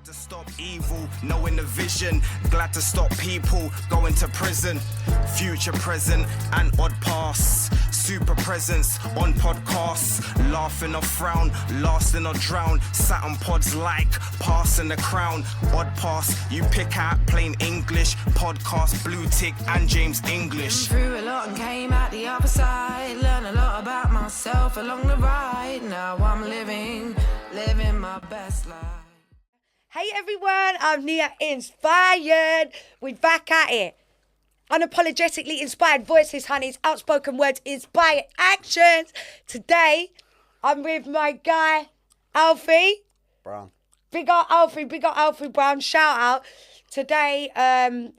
to stop evil, knowing the vision. Glad to stop people going to prison. Future, present, and odd past. Super presence on podcasts. Laughing or frown, lasting or drown. Sat on pods like passing the crown. Odd pass, you pick out plain English. Podcast, blue tick, and James English. Been through a lot and came out the other side. Learned a lot about myself along the ride. Now I'm living my best life. Hey everyone, I'm Neah Inspired. We're back at it. Unapologetically inspired voices, honeys, outspoken words, inspired actions. Today, I'm with my guy, Alfie. Brown. Big up Alfie Browns, shout out. Today,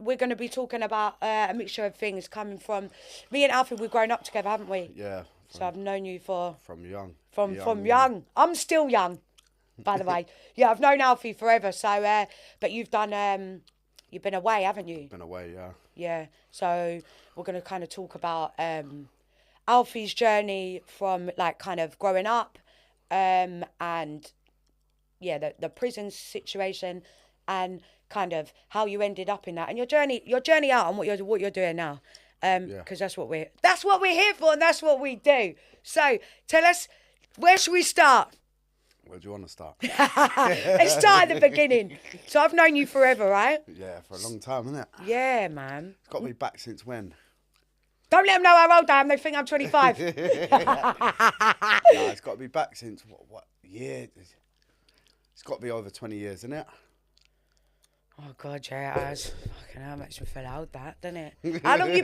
we're going to be talking about a mixture of things coming from... Me and Alfie, we've grown up together, haven't we? Yeah. So I've known you for... From young. From young. I'm still young, by the way. Yeah, I've known Alfie forever. So, but you've done... you've been away, haven't you? Been away, yeah. Yeah. So we're going to kind of talk about Alfie's journey from like kind of growing up, and yeah, the prison situation, and kind of how you ended up in that, and your journey out, and what you're doing now. Because that's what we're here for, and that's what we do. So tell us, where should we start? Where do you want to start? Let's start at the beginning. So I've known you forever, right? Yeah, for a long time, isn't it? Yeah, man. It's got me back since when? Don't let them know how old I am. They think I'm 25. No, it's got to be back since what year? It's got to be over 20 years, isn't it? Oh God, yeah, it has. Fucking hell, makes me feel old, that, doesn't it? How long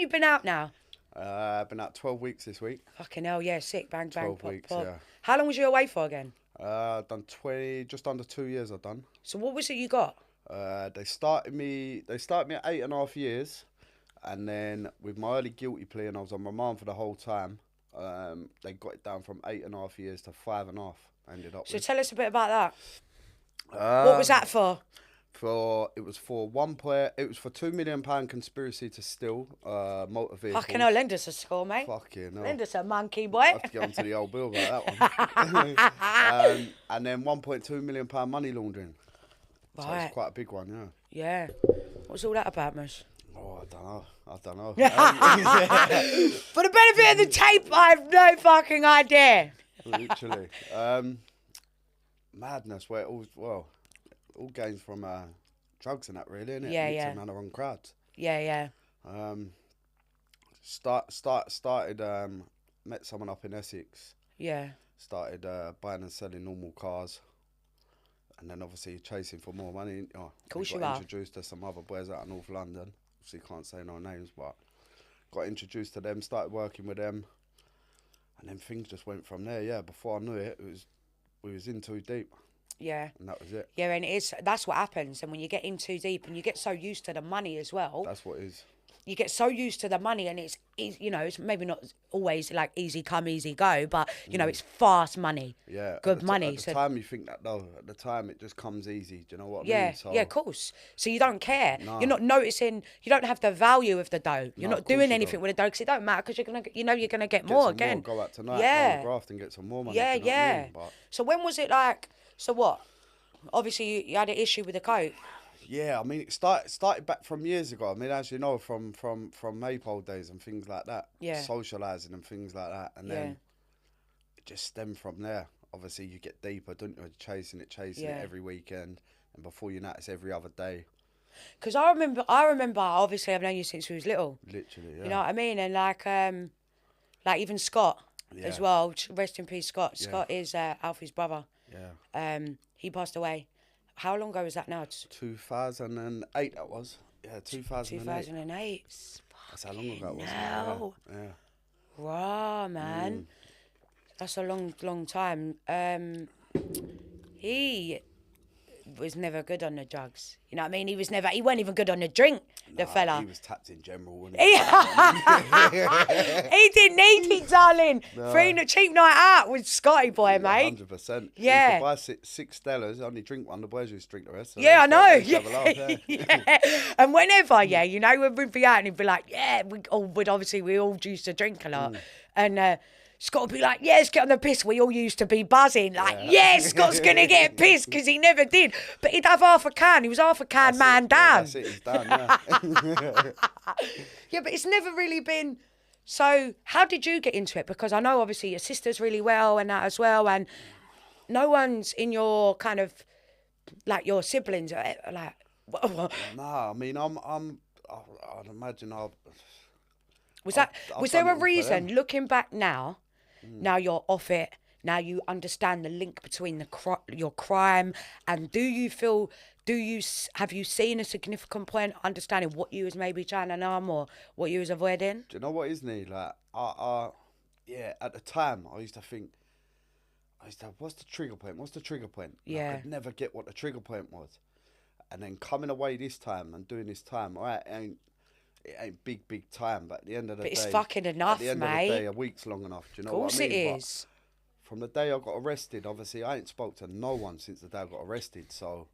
you been out now? I've been out 12 weeks this week. Fucking hell, yeah, sick, bang, 12 pop, weeks, pop. yeah. How long was you away for again? Done 20, just under 2 years I've done. So what was it you got? They started me at 8.5 years, and then with my early guilty plea, and I was on remand for the whole time, they got it down from 8.5 years to 5.5. I ended up So with. tell us a bit about that. What was that for? It was for £2 million conspiracy to steal motor vehicles. Fucking hell, lend us a score, mate. Fucking hell. Lend us a monkey, boy. I have to get onto the old bill about that one. And then £1.2 million money laundering. So Right. it's quite a big one, yeah. Yeah. What's all that about, Miss? Oh, I don't know. For the benefit of the tape, I have no fucking idea. Literally. Madness, where it all gains from drugs and that, really, innit? Yeah, Mixing yeah. around the wrong crowds. Yeah. Started met someone up in Essex. Yeah. Started buying and selling normal cars, and then obviously chasing for more money. Of course you got are. introduced to some other boys out of North London. Obviously can't say no names, but got introduced to them. Started working with them, and then things just went from there. Yeah, before I knew it, we was in too deep. Yeah. And that was it. Yeah, and that's what happens. And when you get in too deep and you get so used to the money as well. That's what it is. You get so used to the money, and it's it's maybe not always like easy come, easy go, but it's fast money. Yeah. Good money. At the time you think that though. At the time it just comes easy. Do you know what I Yeah, mean? So, yeah, of course. So you don't care. No. You're not noticing. You don't have the value of the dough. You're No, not of course doing you anything don't. with the dough because it don't matter, because you're gonna get get more some again. Go out tonight. Yeah. Go on graft and get some more money. Yeah, do you know what I yeah. mean? But So when was it like? So what? Obviously you had an issue with the coke. yeah, I mean, it started back from years ago. I mean, as you know, from Maypole days and things like that. Yeah. Socialising and things like that. And Yeah. then it just stemmed from there. Obviously, you get deeper, don't you? Chasing it Yeah. every weekend. And before you know it, it's every other day. Because I remember, obviously I've known you since we was little. Literally, yeah. You know what I mean? And like even Scott as Yeah. well. Rest in peace, Scott. Yeah. Scott is Alfie's brother. Yeah. He passed away. How long ago was that now? 2008 that was. Yeah, 2008. 2008. That's how long ago it was. No. Yeah. Raw, man. That's a long time. He was never good on the drugs. You know what I mean? He weren't even good on the drink, the fella. He was tapped in general, wasn't he? He didn't need it, darling. No. Cheap night out with Scotty boy, mate. 100%. Yeah. You could buy six Stellas, only drink one, the boys used to drink the rest. So Yeah, I know. they used to have a laugh, Yeah. And whenever, when we'd be out and he'd be like, yeah, we all used to drink a lot. And Scott would be like, yeah, let's get on the piss. We all used to be buzzing. Like, yeah, Scott's going to get pissed because he never did. But he'd have half a can. He was half a can man down. That's it, he's done, yeah. Yeah, but it's never really been... So how did you get into it? Because I know, obviously, your sister's really well and that as well. And no one's in your kind of... Like, your siblings are like... Nah, I mean, I'd imagine Was I've there done a it all for reason, them. looking back now, now you're off it, now you understand the link between your crime, and have you seen a significant point understanding what you was maybe trying to numb or what you was avoiding? Do you know what is me? Like, yeah, at the time, I used to think, what's the trigger point? What's the trigger point? Yeah. I could never get what the trigger point was. And then coming away this time and doing this time, all right, it ain't big time, but at the end of the day... But it's fucking enough, at the end mate. of the day, a week's long enough, do you know what I mean? Of course it is. But from the day I got arrested, obviously, I ain't spoke to no one since the day I got arrested, so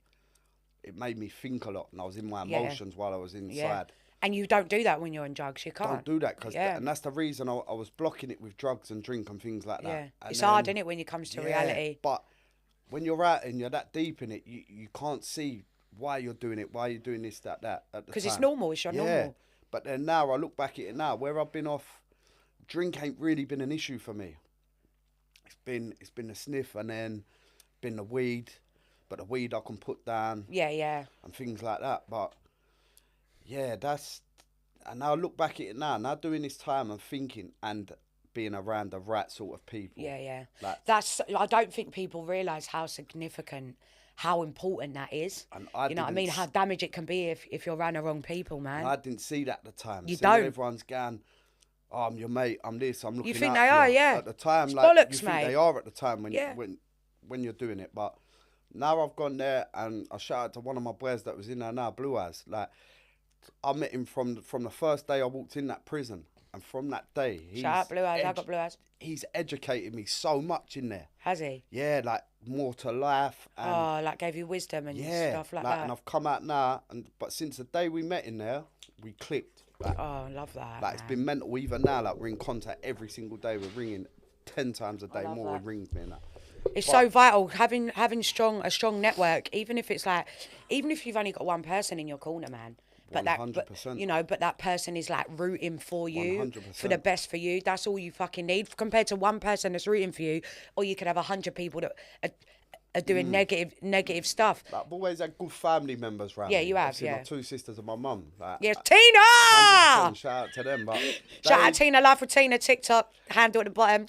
it made me think a lot, and I was in my emotions while I was inside. Yeah. And you don't do that when you're on drugs, you can't. Don't do that, and that's the reason I was blocking it with drugs and drink and things like that. Yeah, And it's then, hard, isn't it, when it comes to reality? But when you're out and you're that deep in it, you can't see why you're doing it, why you're doing this, that, at the time. Because it's normal, it's your normal. But then now, I look back at it now, where I've been off, drink ain't really been an issue for me. It's been the sniff and then been the weed, but the weed I can put down. Yeah. And things like that. But, yeah, and now I look back at it now doing this time and thinking and being around the right sort of people. Yeah. Like, I don't think people realise how significant, how important that is. And you know what I mean? How damage it can be if you're around the wrong people, man. I didn't see that at the time. You When don't. everyone's going, oh, I'm your mate, I'm this, I'm looking You think out they for are, you. yeah. At the time, It's like, bollocks, you think mate. they are at the time Yeah. when you're doing it. But now I've gone there and I shout out to one of my boys that was in there now, Blue Eyes. Like, I met him from the first day I walked in that prison. And from that day, Shout out Blue Eyes, I got Blue Eyes. He's educated me so much in there. Has he? Yeah, like more to life. And Like gave you wisdom and stuff like that. And I've come out now, but since the day we met in there, we clicked. Like, I love that. Like, it's been mental even now. Like, we're in contact every single day. We're ringing 10 times a day love more. that. He rings me and that. It's so vital having a strong network, even if you've only got one person in your corner, man. But 100%. but that person is like rooting for you 100%. for the best for you. That's all you fucking need compared to one person that's rooting for you, or you could have 100 people that are doing negative stuff. Like, I've always had good family members around. Yeah, me. you have. Obviously, Yeah. my two sisters and my mum. Like, Yeah, Tina. 100% shout out to them. But Shout out Tina, Life with Tina, TikTok handle at the bottom.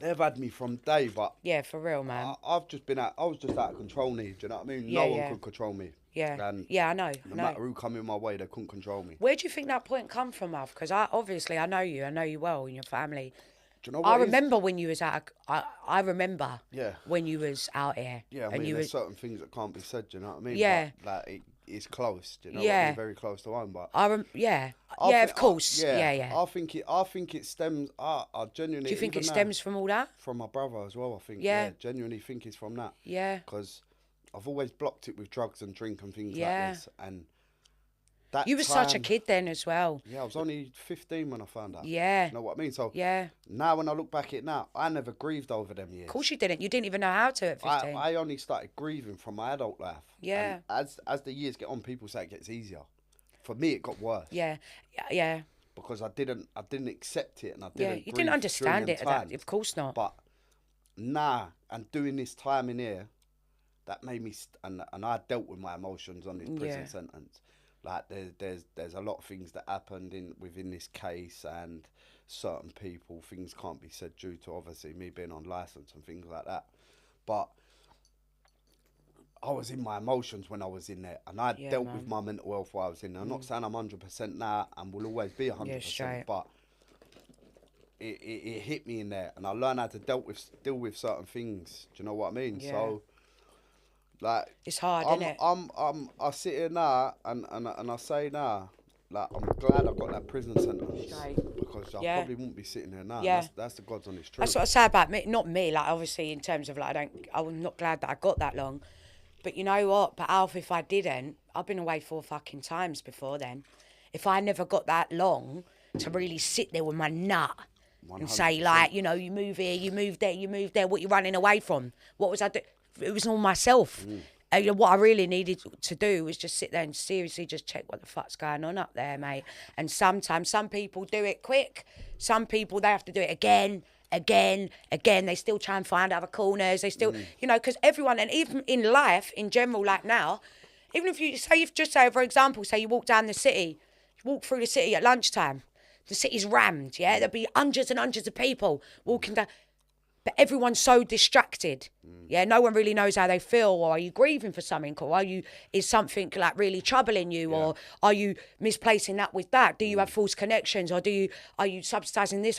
They've had me from day, but Yeah, for real, man. I was just out of control, Neah. Do you know what I mean? Yeah, No one yeah. could control me. Yeah, And yeah, I know. no matter who come in my way, they couldn't control me. Where do you think that point come from, Alf? Because I know you well and your family. Do you know what I it is? remember when you was out. I remember. Yeah. When you was out here. Yeah, I and mean, you there's was. certain things that can't be said, do you know what I mean? Yeah. But, like, it's close, do you know Yeah. what I mean? Very close to home, but... Yeah, I of thi- course. I, Yeah. I think it stems... I genuinely... Do you think even it now, stems from all that? from my brother as well, I think. Yeah. Genuinely think it's from that. Yeah. Because I've always blocked it with drugs and drink and things Yeah. like this. And that You were such a time- kid then as well. Yeah, I was only 15 when I found out. Yeah. You know what I mean? So Yeah. now when I look back at it now, I never grieved over them years. Of course you didn't. You didn't even know how to at 15. I only started grieving from my adult life. Yeah. And as the years get on, people say it gets easier. For me, it got worse. Yeah. Yeah. Because I didn't accept it, and I didn't. Yeah. You grieve didn't understand during it. them times. Of course not. But now, and doing this time in here, that made me, and I dealt with my emotions on this prison sentence. Like there's a lot of things that happened within this case, and certain people, things can't be said due to obviously me being on license and things like that. But I was in my emotions when I was in there, and I dealt with my mental health while I was in there. I'm not saying I'm 100% now and will always be 100%, straight. but it hit me in there, and I learned how to deal with certain things. Do you know what I mean? Yeah. So, like, It's hard, I'm, innit? I sit here now and I say now, like, I'm glad I got that prison sentence Straight. because I Yeah. probably wouldn't be sitting here now. Yeah. That's the God's honest truth. That's what I say about me. Not me, like, obviously, in terms of, like, I'm not glad that I got that long. But you know what? But Alf, if I didn't, I've been away 4 fucking times before then. If I never got that long, to really sit there with my nut and say, 100%. like, you know, you move here, you move there, you move there. What you running away from? What was I doing? It was all myself. You know, what I really needed to do was just sit there and seriously just check what the fuck's going on up there, mate. And sometimes some people do it quick. Some people, they have to do it again. They still try and find other corners. They still, you know, because everyone, and even in life, in general, like now, even if you say, for example, say you walk down the city, walk through the city at lunchtime, the city's rammed, yeah? There'll be hundreds and hundreds of people walking down. But everyone's so distracted. Yeah, no one really knows how they feel. Or are you grieving for something? Or is something like really troubling you? Yeah. Or are you misplacing that with that? Do you have false connections? Or are you subsidizing this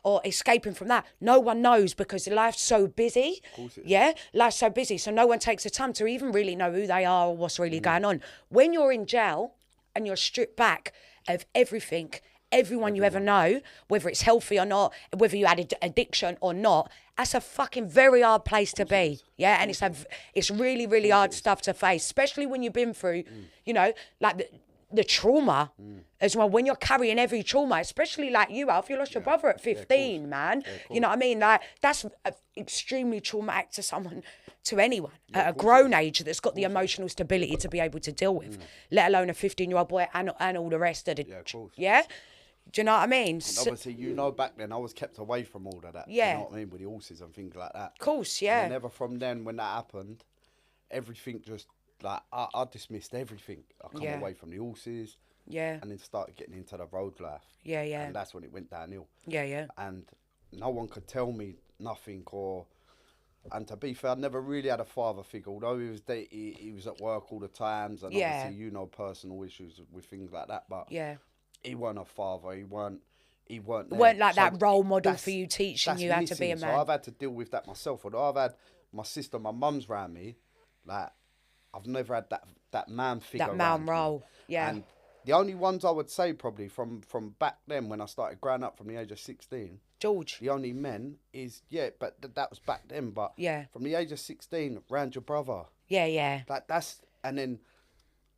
or escaping from that? No one knows because life's so busy. Of course it is. Yeah, life's so busy. So no one takes the time to even really know who they are or what's really going on. When you're in jail and you're stripped back of everything, everyone you ever know, whether it's healthy or not, whether you had addiction or not, that's a fucking very hard place to be. Yeah, and it's really, really hard stuff to face, especially when you've been through, you know, like the trauma as well. When you're carrying every trauma, especially like you, Alf, you lost your brother at 15, man. You know what I mean? Like, that's extremely traumatic to someone, to anyone at a grown age that's got the emotional stability to be able to deal with, let alone a 15-year-old boy and all the rest of the... Yeah? Do you know what I mean? And obviously, you know, back then I was kept away from all of that. Yeah. You know what I mean? With the horses and things like that. Of course, yeah. And never from then, when that happened, everything just, like, I dismissed everything. I come away from the horses. Yeah. And then started getting into the road life. Yeah, yeah. And that's when it went downhill. Yeah, yeah. And no one could tell me nothing And to be fair, I never really had a father figure, although he was at work all the times, and obviously, you know, personal issues with things like that. But he weren't a father. He weren't there. Weren't like so that role model for you, teaching you how to be a man. So I've had to deal with that myself. Although I've had my sister, my mum's around me, like, I've never had that man figure. That man role, yeah. And the only ones I would say probably from back then, when I started growing up from the age of 16. George. The only men is, but that was back then. But from the age of 16, round your brother. Yeah, yeah. Like, and then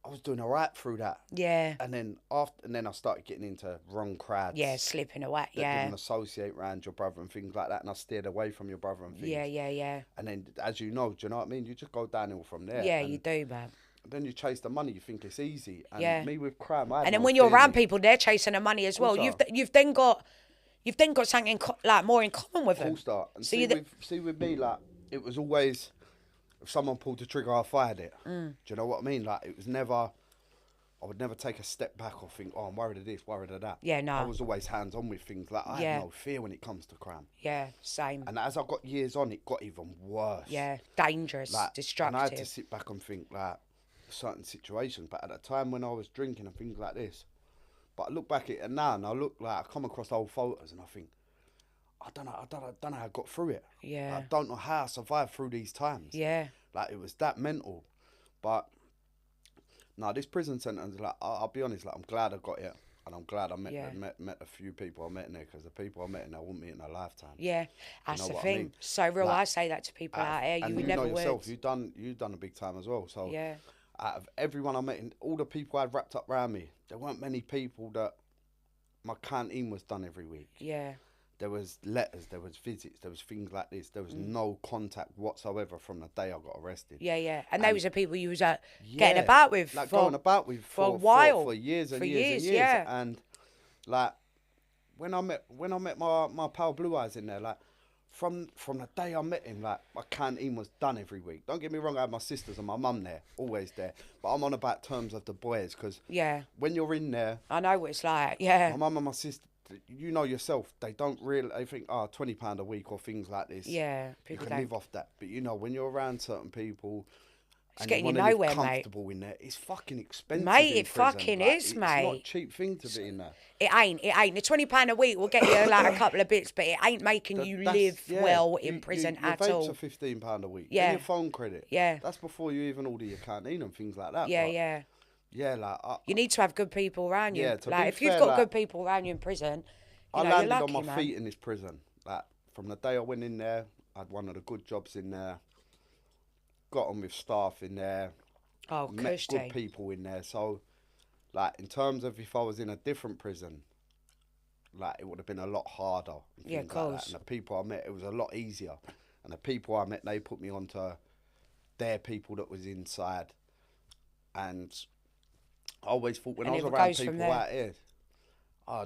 I was doing all right through that. Yeah. And then I started getting into wrong crowds. Yeah, slipping away. That Yeah. didn't associate around your brother and things like that. And I steered away from your brother and things. Yeah, yeah, yeah. And then, as you know, do you know what I mean? You just go downhill from there. Yeah, you do, man. Then you chase the money. You think it's easy. And me with crime, I had and then no when you're feeling. around people, they're chasing the money as well. Also. You've then got something like more in common with them. And see with me, like, it was always, if someone pulled the trigger, I fired it. Do you know what I mean? Like, it was never, I would never take a step back or think, oh, I'm worried of this, worried of that. Yeah, no. I was always hands on with things. Like, I had no fear when it comes to crime. Yeah, same. And as I got years on, it got even worse. Yeah, dangerous, like, destructive. And I had to sit back and think, like, certain situations. But at the time when I was drinking and things like this, but I look back at it now and I look, like, I come across old photos and I think, I don't know how I got through it. Yeah. I don't know how I survived through these times. Yeah. Like, it was that mental. But no, this prison sentence, like, I'll be honest, like, I'm glad I got it. And I'm glad I met a few people I met in there, because the people I met in there wouldn't meet in a lifetime. Yeah, that's the thing. I mean? So real, like, I say that to people out here. You would never know yourself, would. You've done a big time as well. So yeah. Out of everyone I met, all the people I had wrapped up around me, there weren't many people that my canteen was done every week. Yeah. There was letters, there was visits, there was things like this. There was no contact whatsoever from the day I got arrested. Yeah, yeah. And those are people you was getting about with. Like, going about with for a while. For years and for years and years. Yeah. And, like, when I met my pal Blue Eyes in there, like, from the day I met him, like, my canteen was done every week. Don't get me wrong, I had my sisters and my mum there, always there. But I'm on about terms of the boys, because when you're in there... I know what it's like, yeah. My mum and my sister, you know yourself, they don't really... They think, £20 a week or things like this. Yeah. You can live off that. But, you know, when you're around certain people... It's getting you nowhere, mate. Comfortable in there. It's fucking expensive. Mate, it prison. fucking like, is, mate. It's not a cheap thing to be in there. It ain't. The £20 a week will get you like a couple of bits, but it ain't making you live well in prison at all. Your vapes are £15 a week. Yeah. And your phone credit. Yeah. That's before you even order your canteen and things like that. Yeah, but yeah. Yeah, like... you need to have good people around you. Yeah, to like, be if you've fair, got like, good people around you in prison, I you're landed lucky, on my man. feet in this prison. Like, from the day I went in there, I had one of the good jobs in there. Got on with staff in there. Oh, met good people in there. So, like, in terms of if I was in a different prison, like it would have been a lot harder. And Yeah, things like that. course. And the people I met, it was a lot easier. And the people I met, they put me onto their people that was inside. And I always thought when And I it was around goes from people there. out here,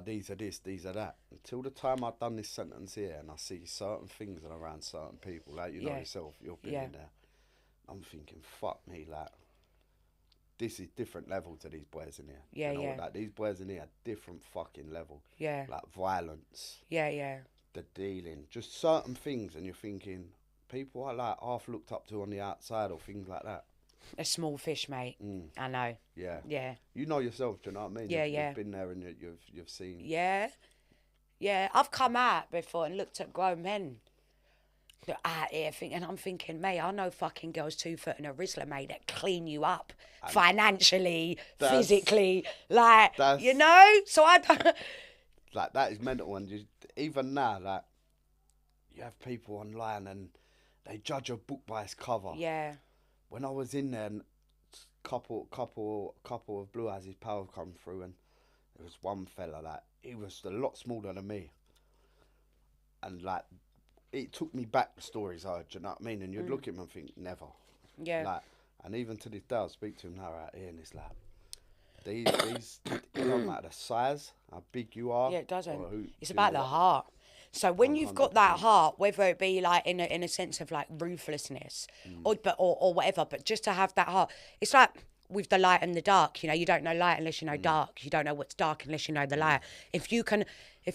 these are this, these are that. Until the time I've done this sentence here and I see certain things and around certain people, like you know Yeah. yourself, you've been Yeah. in there. I'm thinking, fuck me, like, this is different level to these boys in here. Yeah, you know, yeah. Like, these boys in here are different fucking level. Yeah. Like, violence, Yeah. the dealing, just certain things. And you're thinking, people I like half looked up to on the outside or things like that. A small fish, mate. I know. Yeah. Yeah. You know yourself, do you know what I mean? Yeah, You've been there and you've seen. Yeah. Yeah. I've come out before and looked at grown men that are out here and I'm thinking, mate, I know fucking girls 2 foot and a Rizzler, mate, that clean you up financially, physically, like, you know? So I don't... Like, that is mental. And even now, like, you have people online and they judge a book by its cover. Yeah. When I was in there, and couple of blue eyes, his power come through, and there was one fella, like, he was a lot smaller than me. And, like, it took me back the stories I heard, do you know what I mean? And you'd look at him and think, never. Yeah. Like, and even to this day, I'll speak to him now out here, and it's like, these it don't matter the size, how big you are. Yeah, it doesn't. It's you about know the what? heart. So when you've got that heart, whether it be like in a sense of like ruthlessness or whatever, but just to have that heart, it's like with the light and the dark. You know, you don't know light unless you know dark. You don't know what's dark unless you know the light. If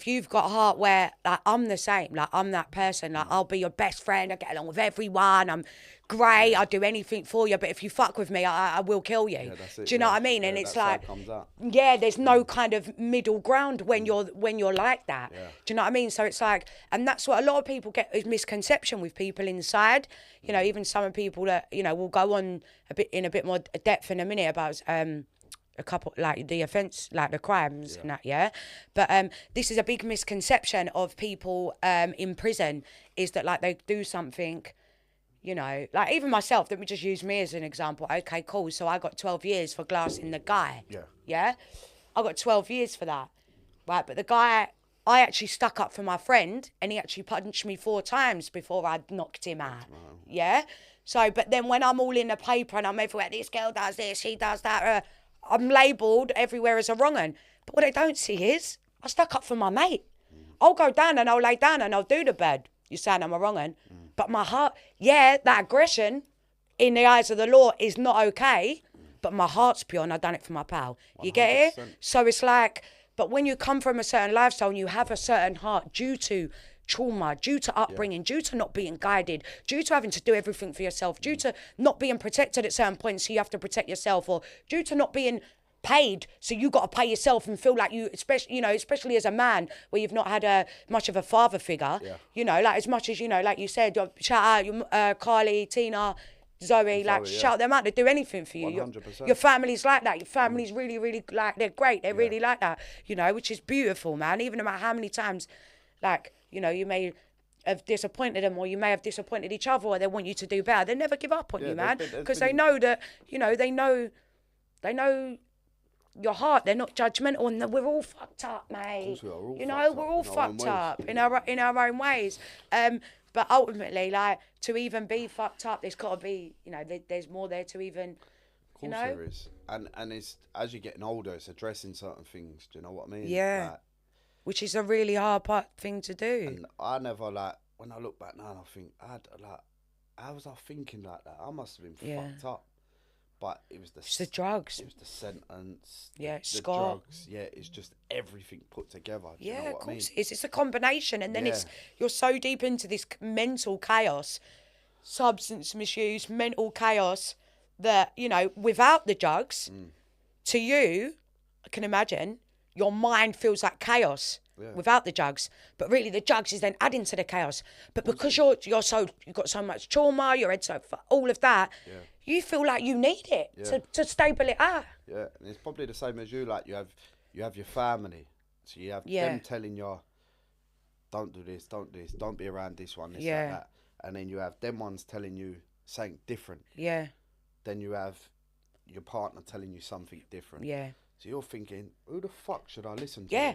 you've got a heart where, like, I'm the same, like, I'm that person, like, I'll be your best friend, I get along with everyone, I'm great, I'll do anything for you, but if you fuck with me, I will kill you. Yeah, that's it, do you know what I mean? And it's like, that's how it comes out. yeah, there's no kind of middle ground when you're like that. Yeah. Do you know what I mean? So it's like, and that's what a lot of people get is misconception with people inside. You know, even some people that, you know, will go on in a bit more depth in a minute about a couple, like the offence, like the crimes and that, yeah. But this is a big misconception of people in prison, is that like they do something, you know, like even myself, let me just use me as an example. Okay, cool. So I got 12 years for glassing the guy. Yeah. Yeah? I got 12 years for that. Right, but the guy, I actually stuck up for my friend and he actually punched me 4 times before I knocked him out. Yeah? So, but then when I'm all in the paper and I'm everywhere, this girl does this, she does that, I'm labelled everywhere as a wrong un. But what they don't see is I stuck up for my mate. I'll go down and I'll lay down and I'll do the bed. You're saying I'm a wrong un. But my heart, yeah, that aggression in the eyes of the law is not okay, but my heart's pure and I've done it for my pal. You get it? So it's like, but when you come from a certain lifestyle and you have a certain heart due to trauma, due to upbringing, due to not being guided, due to having to do everything for yourself, due to not being protected at certain points so you have to protect yourself, or due to not being paid so you got to pay yourself and feel like you, especially as a man where you've not had much of a father figure, you know, like as much as, you know, like you said, shout out Carly, Tina, Zoe, like shout them out, they do anything for you. 100%. Your family's like that. Your family's really, really, like, they're great. They're really like that, you know, which is beautiful, man. Even no matter how many times, like, you know, you may have disappointed them or you may have disappointed each other or they want you to do better. They never give up on you, man, because they know that, you know, they know your heart. They're not judgmental and we're all fucked up, mate. You know, we're all fucked up in our own ways. But ultimately, like, to even be fucked up, there's got to be, you know, there's more there to even, you know. Of course there is. And it's, as you're getting older, it's addressing certain things. Do you know what I mean? Yeah. Like, which is a really hard thing to do. and I never, like, when I look back now and I think, how was I thinking like that? I must have been fucked up. But it was It's the drugs. It was the sentence. Yeah, the Scott. drugs. Yeah, it's just everything put together. Do Yeah, you know of what course I mean? it is. It's a combination, and then you're so deep into this mental chaos, substance misuse, mental chaos, that, you know, without the drugs, to you, I can imagine, your mind feels like chaos. Without the drugs, but really the drugs is then adding to the chaos. But because you've got so much trauma, your head so all of that, you feel like you need it to stable it out. Yeah, and it's probably the same as you. Like, you have your family, so you have them telling you, don't do this, don't be around this one, this, like that, and then you have them ones telling you something different. Yeah. Then you have your partner telling you something different. Yeah. So you're thinking, who the fuck should I listen to? Yeah.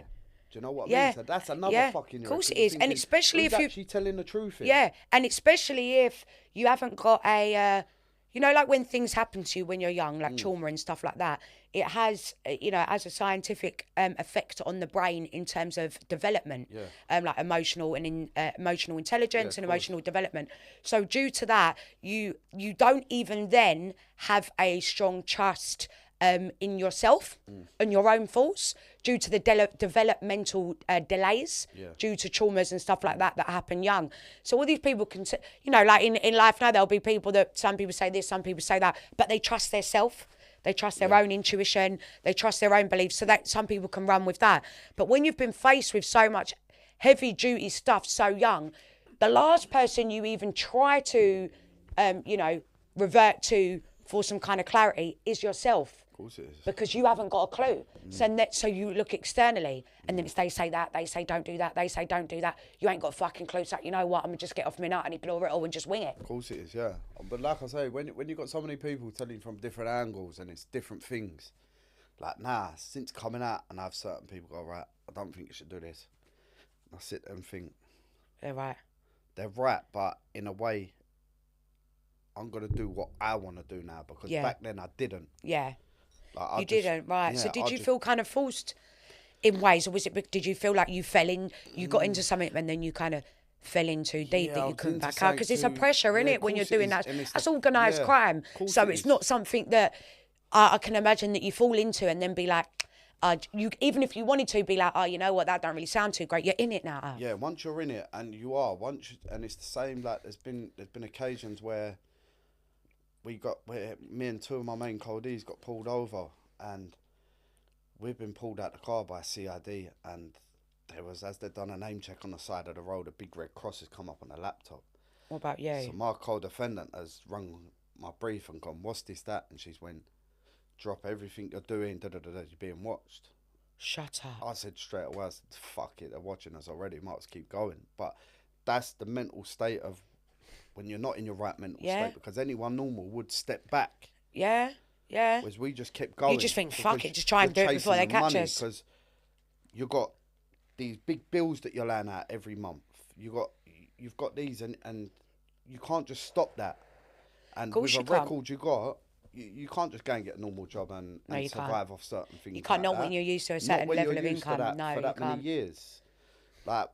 Do you know what I Yeah. mean? So that's another Yeah, fucking... of course it you're is. And thinking, especially who's if you... actually telling the truth here? Yeah, and especially if you haven't got a... you know, like when things happen to you when you're young, like trauma and stuff like that, it has, you know, has a scientific effect on the brain in terms of development, like emotional and emotional intelligence and emotional development. So due to that, you don't even then have a strong trust in yourself and your own thoughts due to the developmental delays due to traumas and stuff like that happen young. So all these people can, you know, like in life now, there'll be people that, some people say this, some people say that, but they trust their self. They trust their own intuition. They trust their own beliefs. So that some people can run with that. But when you've been faced with so much heavy duty stuff so young, the last person you even try to, you know, revert to for some kind of clarity is yourself. Of course it is. Because You haven't got a clue. So you look externally, and then it's they say that, they say don't do that, they say don't do that. You ain't got a fucking clue. So you know what? I'm gonna just get off my nut and ignore it all and just wing it. Of course it is, yeah. But like I say, when you got so many people telling from different angles and it's different things, like since coming out, and I have certain people go, right, I don't think you should do this. And I sit there and think, They're right. They're right, but in a way, I'm gonna do what I want to do now, because back then I didn't. Yeah. Like, You didn't, right. Yeah, so did you feel kind of forced in ways, or was it, did you feel like you got into something and then you kind of fell in too deep that you couldn't back out? Because it's a pressure, innit, it, when you're doing that. That's organised crime. So it's not something that I can imagine that you fall into and then be like, you, even if you wanted to be like, oh, you know what, that don't really sound too great. You're in it now. Yeah, once you're in it, and you are, and it's the same, like there's been occasions where me and two of my main coldies got pulled over, and we've been pulled out the car by CID, and there was, as they'd done a name check on the side of the road, a big red cross has come up on the laptop. What about you? So my co-defendant has rung my brief and gone, what's this, that? And she's went, drop everything you're doing, you're being watched. Shut up. I said straight away, I said, fuck it, they're watching us already, might as well keep going. But that's the mental state of when you're not in your right mental state, because anyone normal would step back. Yeah, yeah. Whereas we just kept going. You just think, fuck it, just try and do it before they catch us. Because you've got these big bills that you're laying out every month. You've got these, and you can't just stop that. And with a record you got, you can't just go and get a normal job and survive off certain things. You can't, not when you're used to a certain level of income. For that many years. Like,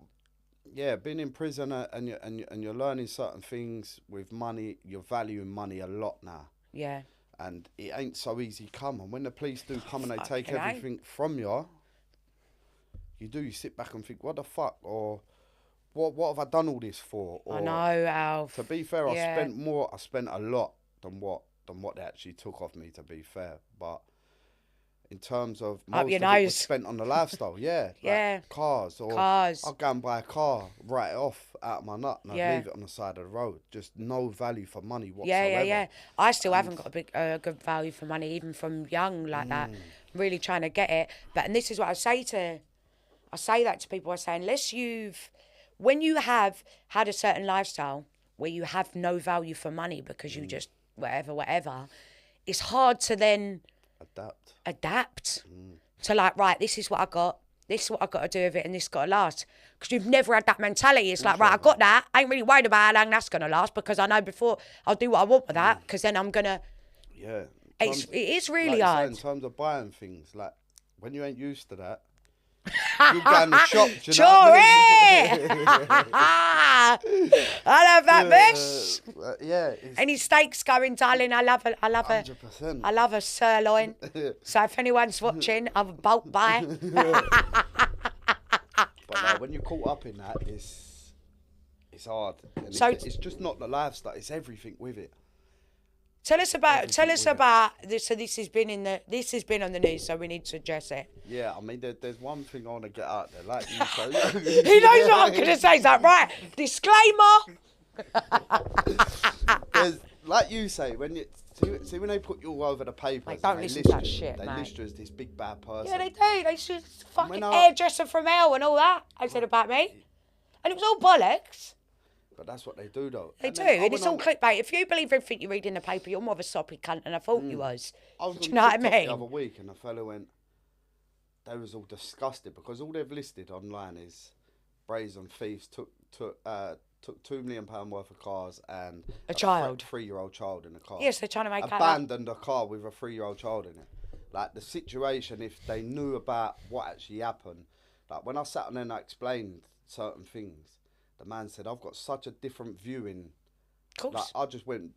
yeah, being in prison and you're learning certain things with money. You're valuing money a lot now. Yeah. And it ain't so easy come. And when the police do come and they take everything from you, you sit back and think, what the fuck? Or what have I done all this for? Or, I know, Alf. To be fair, I spent a lot than what they actually took off me, to be fair. But in terms of most of it was spent on the lifestyle, like cars. I'll go and buy a car, write it off out of my nut, and I'd leave it on the side of the road. Just no value for money whatsoever. Yeah. I still haven't got a good value for money, even from young like that. Really trying to get it. And this is what I say that to people. I say, when you have had a certain lifestyle where you have no value for money because you just whatever, it's hard to then adapt to like, right, this is what I got, this is what I got to do with it, and this got to last. Because you've never had that mentality. It's like, right, I got that, I ain't really worried about how long that's going to last, because I know before I'll do what I want with that, because then I'm going to... Yeah. It is really like hard. In terms of buying things, like, when you ain't used to that, you go in the shop, do you know what I mean? I love that, bitch. Yeah. Any steaks going, darling? I love 100%. I love a sirloin. So if anyone's watching, I'll bulk buy. But when you're caught up in that, it's hard. And so it's just not the lifestyle; it's everything with it. Tell us about this. So this has been on the news, so we need to address it. Yeah, I mean, there's one thing I want to get out there, like you say. He knows what I'm going to say. Is that right? Disclaimer. There's, like you say, when you see when they put you all over the papers, like, don't listen to that shit, They mate. list you as this big bad person. Yeah, they do. They should fucking hairdresser from hell and all that. I said about me, and it was all bollocks. But that's what they do, though. They do, and it's all clickbait. If you believe everything you read in the paper, you're more of a soppy cunt than I thought you was. I was do you know what I mean? The other week, and a fellow went, they was all disgusted because all they've listed online is brazen thieves took £2 million worth of cars and a child, 3-year-old child in the car. Yes, they're trying to make abandoned a car with a 3-year-old child in it. Like the situation, if they knew about what actually happened, like when I sat on there and I explained certain things, the man said, "I've got such a different view in." Of course. Like I just went.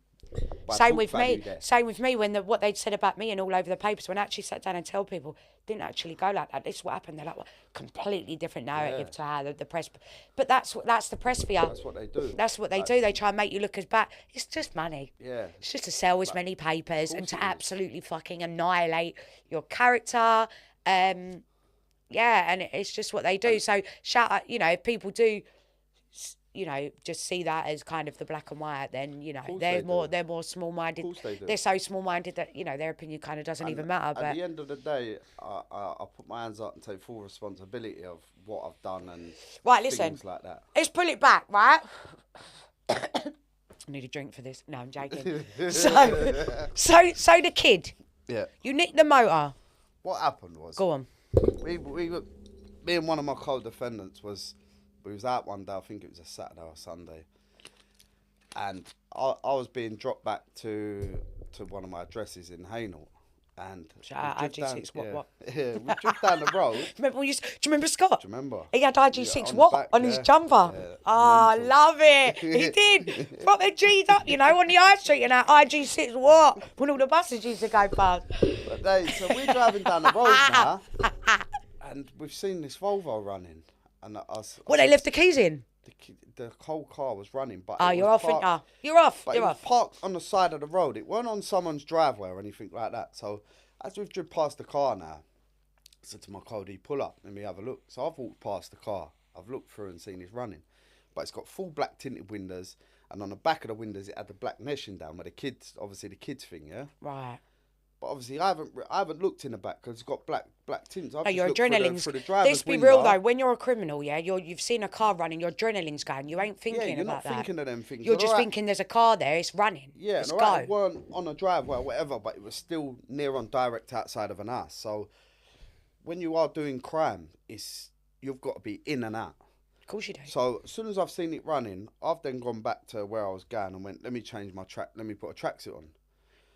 Same with me. Same with me when what they'd said about me and all over the papers. When I actually sat down and tell people, didn't actually go like that. This is what happened. They're like, well, completely different narrative to how the press. But that's the press for you. That's what they do. That's what they do. They try and make you look as bad. It's just money. Yeah. It's just to sell as many papers and to absolutely fucking annihilate your character. And it's just what they do. So shout out, if people do, just see that as kind of the black and white, then, they're more small-minded. Of course they do. They're so small-minded that, their opinion kind of doesn't even matter. But at the end of the day, I put my hands up and take full responsibility of what I've done and things like that. Let's pull it back, right? I need a drink for this. No, I'm joking. So the kid. Yeah. You nicked the motor. What happened was... Go on. Me and one of my co-defendants we was out one day, I think it was a Saturday or Sunday, and I was being dropped back to one of my addresses in Hainault, and IG6 what? Yeah, we drove down the road. Do you remember Scott? Do you remember? He had IG6 on his jumper. Yeah, I love it. He did. Put the G's up, on the high street and that IG6 what? When all the buses used to go past. So we're driving down the road now, and we've seen this Volvo running. And they left the keys in? The whole car was running, but you're off, you're off. But it was parked on the side of the road. It weren't on someone's driveway or anything like that. So as we've driven past the car now, I said to my Cody, pull up, let me have a look. So I've walked past the car. I've looked through and seen it's running, but it's got full black tinted windows, and on the back of the windows it had the black meshing down where the kids thing, yeah. Right. But obviously I haven't looked in the back because it's got black tints. Your adrenaline's. Let's be real though. When you're a criminal, you've seen a car running, your adrenaline's going. You ain't thinking about that. You're not thinking of them things. You're just thinking there's a car there. It's running. Yeah, let's and go. It weren't on a driveway or whatever, but it was still near on direct outside of an house. So when you are doing crime, you've got to be in and out. Of course you do. So as soon as I've seen it running, I've then gone back to where I was going and went, let me change my track. Let me put a tracksuit on.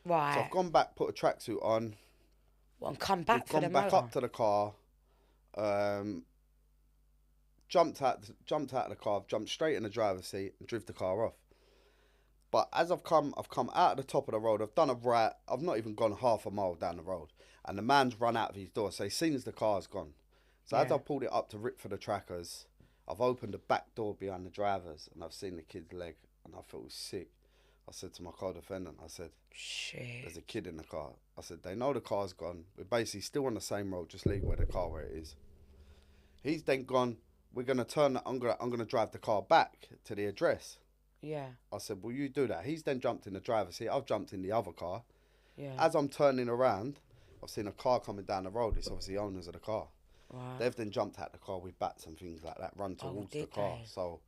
Right. So I've gone back, put a tracksuit on. Well, and come back for the motor. Gone back up to the car, jumped out of the car, jumped straight in the driver's seat and drove the car off. But as I've come out of the top of the road, I've done a right, I've not even gone half a mile down the road, and the man's run out of his door, so he sees the car's gone. So as I pulled it up to rip for the trackers, I've opened the back door behind the drivers, and I've seen the kid's leg, and I felt sick. I said to my co-defendant, I said, shit, there's a kid in the car. I said, they know the car's gone. We're basically still on the same road, just leave the car where it is. He's then gone, we're going to turn, I'm going to drive the car back to the address. Yeah. I said, will you do that? He's then jumped in the driver's seat. I've jumped in the other car. Yeah. As I'm turning around, I've seen a car coming down the road. It's obviously the owners of the car. Right. They've then jumped out the car with bats and things like that, run towards the car. So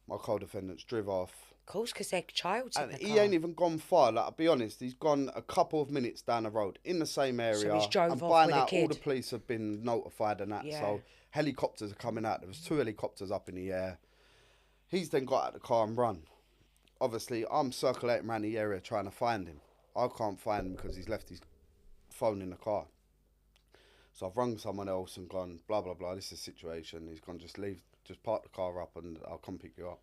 my co-defendants drive off. Of course, because they're child's in the car. He ain't even gone far. Like, I'll be honest, he's gone a couple of minutes down the road in the same area. So he's drove and off by with now, a kid. all the police have been notified and that. Yeah. So helicopters are coming out. There was 2 helicopters up in the air. He's then got out the car and run. Obviously, I'm circulating around the area trying to find him. I can't find him because he's left his phone in the car. So I've rung someone else and gone, blah, blah, blah, this is the situation. He's gone, just park the car up and I'll come pick you up.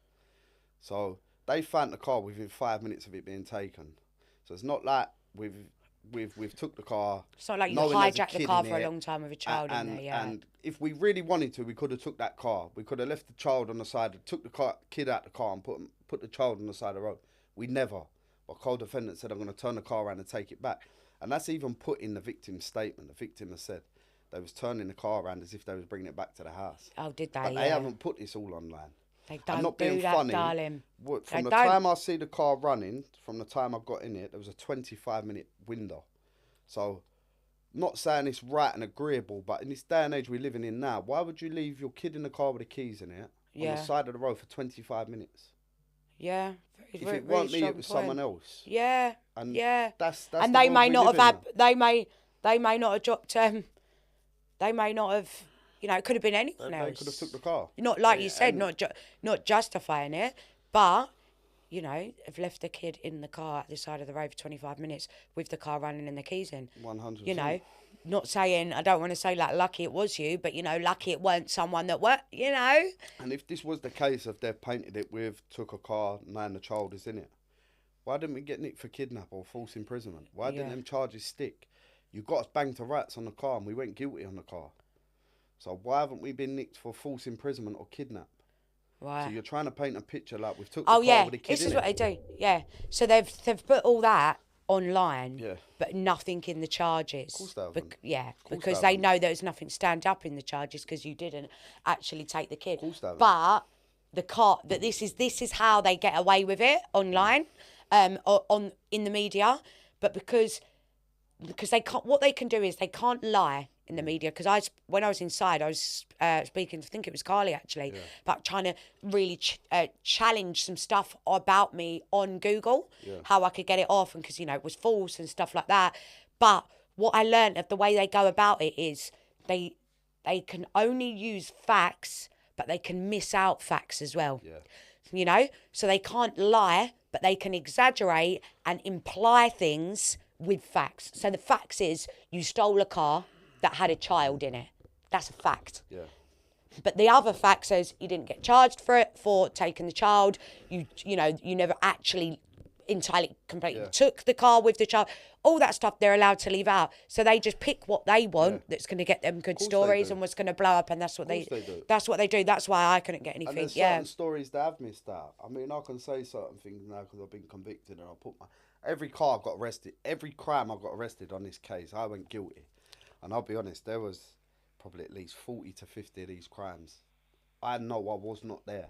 So they found the car within 5 minutes of it being taken. So it's not like we've took the car. It's not like you hijacked the car for a long time with a child in there, yeah. And if we really wanted to, we could have took that car. We could have left the child on the side, took the kid out the car and put the child on the side of the road. We never. My co-defendant said, I'm going to turn the car around and take it back. And that's even put in the victim's statement. The victim has said they was turning the car around as if they was bringing it back to the house. Oh, did they? But they haven't put this all online. They don't do that, darling. From the time I see the car running, from the time I got in it, there was a 25-minute window. So, not saying it's right and agreeable, but in this day and age we're living in now, why would you leave your kid in the car with the keys in it on the side of the road for 25 minutes? Yeah. If it weren't me, it was someone else. Yeah. And yeah. That's and they may not have had. They may not have dropped. They may not have, you know, it could have been anyone They else. could have took the car. Not like you said, and- not justifying it, but, you know, have left the kid in the car at the side of the road for 25 minutes with the car running and the keys in. 100%. You know, not saying, I don't want to say like lucky it was you, but, you know, lucky it weren't someone that were, you know. And if this was the case of they've painted it with took a car, now the child is in it, why didn't we get nicked for kidnap or false imprisonment? Why didn't them charges stick? You got us banged to rats on the car and we went guilty on the car. So why haven't we been nicked for false imprisonment or kidnap? Right. So you're trying to paint a picture like we've took the car with a kid this in is it. what they do. Yeah. So they've put all that online, Yeah. but nothing in the charges. Of course they haven't. Because they they know there's nothing stand up in the charges because you didn't actually take the kid. Of course they haven't. But the car that this is how they get away with it online, on in the media, but because they can't. What they can do is they can't lie in the media. Because when I was inside, I was speaking. I think it was Carly actually, about trying to really challenge some stuff about me on Google, how I could get it off, and because you know it was false and stuff like that. But what I learned of the way they go about it is they can only use facts, but they can miss out facts as well. Yeah. You know, so they can't lie, but they can exaggerate and imply things with facts. So the facts is you stole a car that had a child in it. That's a fact. Yeah. But the other fact says you didn't get charged for it, for taking the child. You know, you never actually entirely completely took the car with the child. All that stuff they're allowed to leave out. So they just pick what they want that's going to get them good stories and what's going to blow up, and that's what they do. That's what they do. That's why I couldn't get And anything. there's certain stories that I've missed out. I mean, I can say certain things now because I've been convicted and I put every car I got arrested, every crime I got arrested on this case, I went guilty. And I'll be honest, there was probably at least 40 to 50 of these crimes. I know I was not there.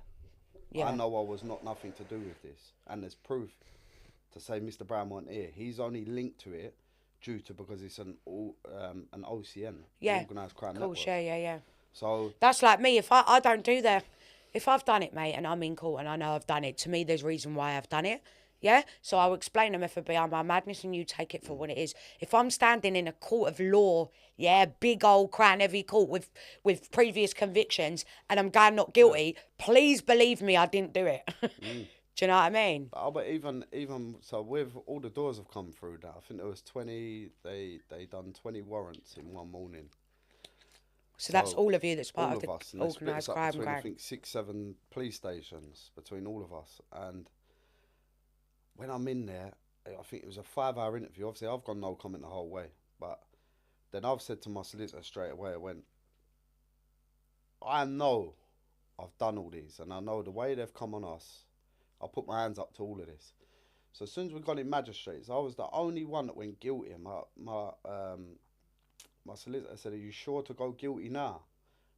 Yeah. I know I was not nothing to do with this. And there's proof to say Mr. Brown wasn't here. He's only linked to it because it's an OCN, organised crime network. Yeah. So that's like me. If I don't do that, if I've done it, mate, and I'm in court and I know I've done it, to me there's reason why I've done it. Yeah, so I'll explain the method behind my madness, and you take it for what it is. If I'm standing in a court of law, big old crown heavy court with previous convictions, and I'm going not guilty, please believe me, I didn't do it. Do you know what I mean? But even so, with all the doors have come through now. I think there was 20. They done 20 warrants in one morning. So that's all of you that's part all of the us, and they split organised us up crime between, gang. I think 6-7 police stations between all of us. And when I'm in there, I think it was a 5-hour interview. Obviously, I've got no comment the whole way, but then I've said to my solicitor straight away, I know I've done all these, and I know the way they've come on us, I'll put my hands up to all of this. So as soon as we got in magistrates, I was the only one that went guilty. And my solicitor said, "Are you sure to go guilty now?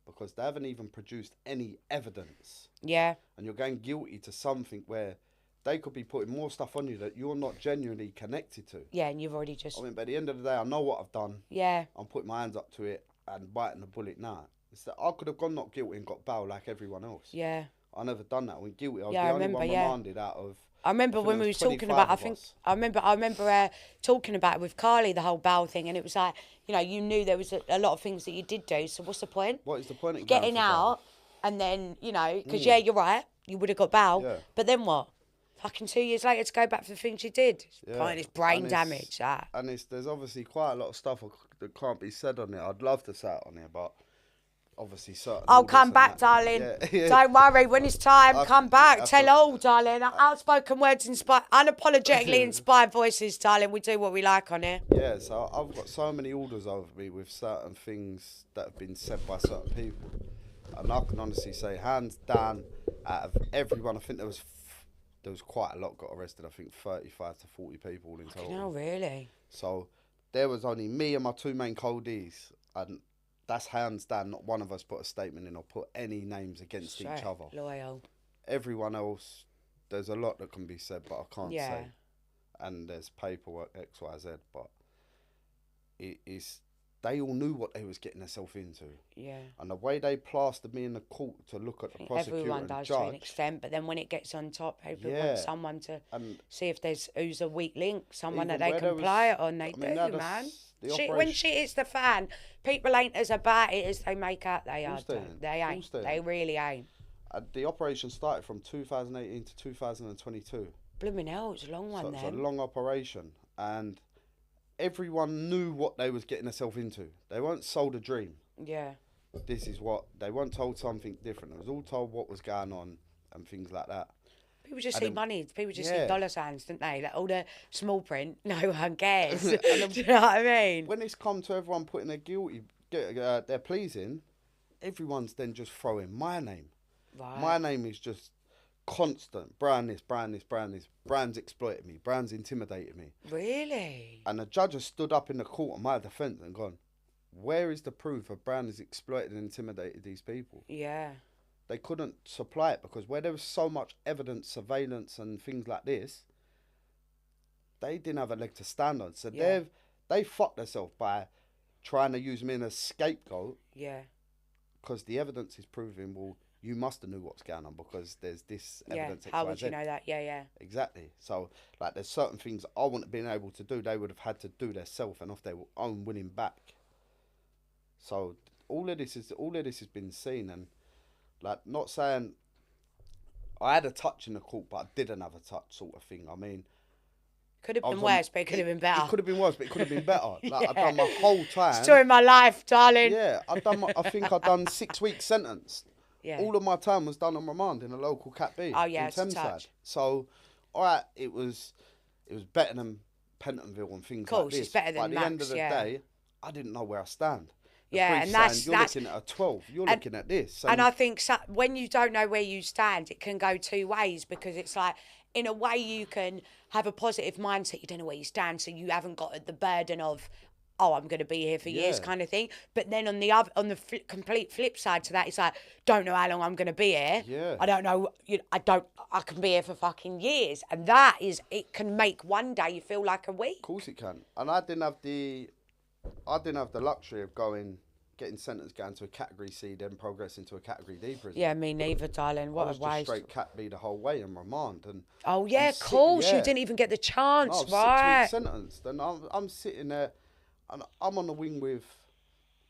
Because they haven't even produced any evidence. Yeah. And you're going guilty to something where they could be putting more stuff on you that you're not genuinely connected to." Yeah, and you've already just... I mean, by the end of the day, I know what I've done. Yeah. I'm putting my hands up to it and biting the bullet now. It's that I could have gone not guilty and got bail like everyone else. Yeah. I never done that. I went guilty. I was Yeah, the I only remember, one yeah. remanded out of... I remember when we was talking about, I remember talking about it with Carly, the whole bail thing, and it was like, you knew there was a lot of things that you did do, so what's the point? What is the point of getting out, and then, because, you're right, you would have got bail, Yeah. but then what? Fucking 2 years later to go back for the things you did. It's brain And damage, that. And there's obviously quite a lot of stuff that can't be said on it. I'd love to say it on here, but obviously certain... I'll orders come and back, that- darling. Yeah. Don't worry. When it's time, come back. I've Tell got- all, darling. Outspoken words, unapologetically inspired voices, darling. We do what we like on here. Yeah, so I've got so many orders over me with certain things that have been said by certain people. And I can honestly say, hands down, out of everyone, I think there was quite a lot got arrested. I think 35 to 40 people in total. No, really? So there was only me and my two main coldies, and that's hands down. Not one of us put a statement in or put any names against each other. Loyal. Everyone else, there's a lot that can be said, but I can't Yeah. say. And there's paperwork X, Y, Z, but they all knew what they was getting themselves into. Yeah. And the way they plastered me in the court to look at the prosecutor Everyone and does to an judge, extent, but then when it gets on top, people Yeah. want someone to and see if who's a weak link, someone that even they where can there play was- it on. They I mean, do, now man. When shit hits the fan, people ain't as about it as they make out they are. They ain't. They really ain't. The operation started from 2018 to 2022. Blooming hell, it's a long one then. It's a long operation, and everyone knew what they was getting themselves into. They weren't sold a dream. Yeah. This is what they weren't told something different. They was all told what was going on and things like that. People just see money. People just see dollar signs, don't they? Like all the small print. No one cares. Do you know what I mean? When it's come to everyone putting their pleas in, everyone's then just throwing my name. Right. My name is just constant. Brown this, Brown this, Brown this. Brown's exploited me. Brown's intimidated me. Really? And the judge has stood up in the court on my defence and gone, where is the proof of Brown has exploited and intimidated these people? Yeah. They couldn't supply it because where there was so much evidence, surveillance and things like this, they didn't have a leg to stand on. So they fucked themselves by trying to use me as a scapegoat. Yeah. Because the evidence is proving, well, you must have knew what's going on because there's this evidence. Yeah, how would you know that? Yeah. Exactly. So, like, there's certain things I wouldn't have been able to do. They would have had to do themselves and off their own winning back. So, all of this has been seen, and like, not saying I had a touch in the court, but I didn't have a touch, sort of thing. I mean, could have been worse, but it could have been better. It could have been worse, but it could have been better. Like, I've done my whole time. Story of my life, darling. Yeah, I think I've done 6 weeks sentence. Yeah. All of my time was done on remand in a local Cat B. Oh yeah, in it's a touch. So, all right, it was better than Pentonville and things like this. It's better than But at the end of the Max, day, I didn't know where I stand. The Yeah, brief and saying, you're looking at a 12. You're looking at this. And I think when you don't know where you stand, it can go two ways, because it's like, in a way, you can have a positive mindset. You don't know where you stand, so you haven't got the burden of, oh, I'm going to be here for years, kind of thing. But then on the complete flip side to that, it's like, don't know how long I'm going to be here. Yeah. I don't know. I can be here for fucking years, and it can make one day you feel like a week. Of course it can. And I didn't have the luxury of getting sentenced, going to a Category C, then progressing to a Category D prison. Yeah, me neither, darling. What I was a waste. just straight Cat B the whole way in remand. And oh yeah, of course. You didn't even get the chance, I was right? 6 weeks sentenced, and I'm sitting there, and I'm on the wing with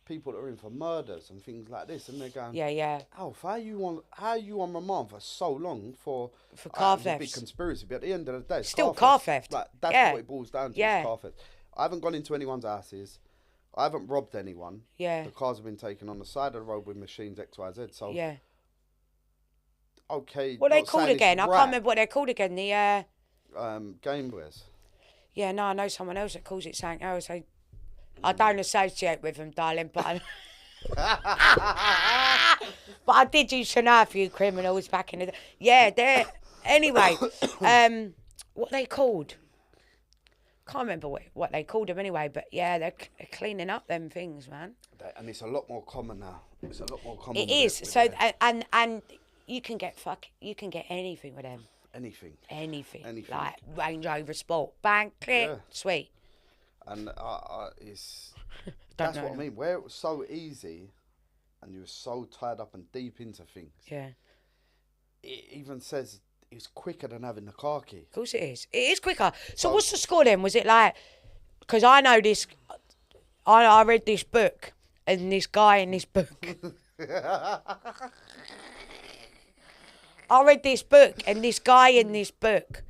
people that are in for murders and things like this, and they're going, yeah. Alf, how are you on remand for so long for car a big thefts? Conspiracy? But at the end of the day, it's Still car theft. Like, that's what it boils down to. Yeah. Is car theft. I haven't gone into anyone's houses. I haven't robbed anyone. Yeah. The cars have been taken on the side of the road with machines X, Y, Z. So yeah. Okay. What are they called again? I can't remember what they're called again. The Game Boys. Yeah, no, I know someone else that calls it something else. I don't associate with them, darling, but but I did used to know a few criminals back in the day. Yeah, they're... Anyway, what they called? Can't remember what they called them anyway, but yeah, they're cleaning up them things, man. And it's a lot more common now. It's a lot more common. It is. So, and you can get anything with them. Anything. Like Range Rover Sport. Bang, click, sweet. And that's what I mean. Where it was so easy and you were so tied up and deep into things. Yeah. It even says it's quicker than having the car key. Of course it is. It is quicker. So what's the score then? Was it like... Because I know this... I read this book, and this guy in this book... I read this book, and this guy in this book,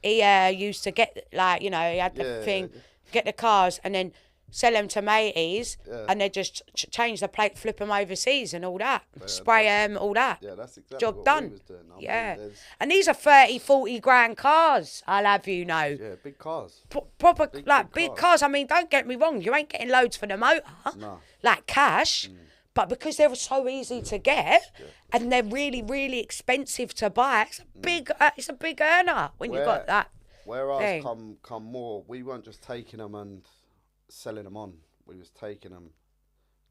he used to get, like, you know, he had the thing, get the cars, and then sell them to mateys, and they just change the plate, flip them overseas and all that. Spray them, all that. Yeah, that's exactly Job what done. we was doing. Yeah. And these are 30, 40 grand cars, I'll have you know. Yeah, big cars. Proper, big cars. I mean, don't get me wrong, you ain't getting loads for the motor. No. Like cash. But because they were so easy to get, and they're really, really expensive to buy, it's a big earner when you got that. Where ours come more, we weren't just taking them and selling them on. We was taking them,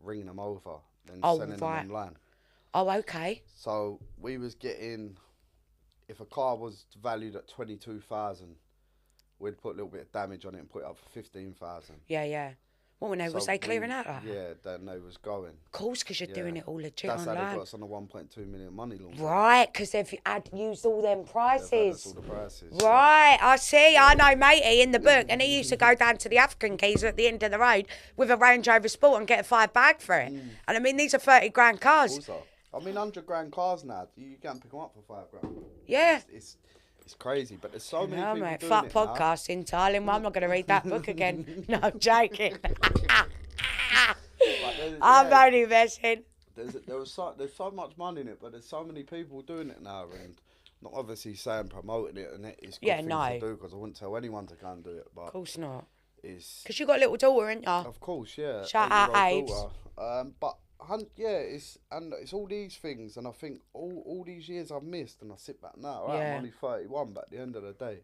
ringing them over, then selling them online. Oh, okay. So we was getting, if a car was valued at 22,000, we'd put a little bit of damage on it and put it up for 15,000. Yeah. What, when was they clearing out that? Yeah, then they was going. Of course, because you're doing it all legit That's online. how they got us on the 1.2 million money laundering. Right, because they've used all them prices. They've had us all the prices. Right, I see. I know matey in the book, and he used to go down to the African Keys at the end of the road with a Range Rover Sport and get a 5 bag for it. And I mean, these are 30 grand cars. Also, I mean, 100 grand cars now, you can't pick them up for 5 grand. Yeah. It's crazy, but there's so many No, people mate, doing fuck it podcasting, darling. Well, I'm not going to read that book again. No, I'm joking. I'm only messing. There's so much money in it, but there's so many people doing it now, and not obviously saying promoting it, and it's good thing to do, because I wouldn't tell anyone to go and do it. But Of course not. It's Because you got a little daughter, ain't ya? of course, yeah. Shout out 8-year-old Abes. daughter. But it's all these things, and I think all these years I've missed, and I sit back now. Right, Yeah. I'm only 31, but at the end of the day,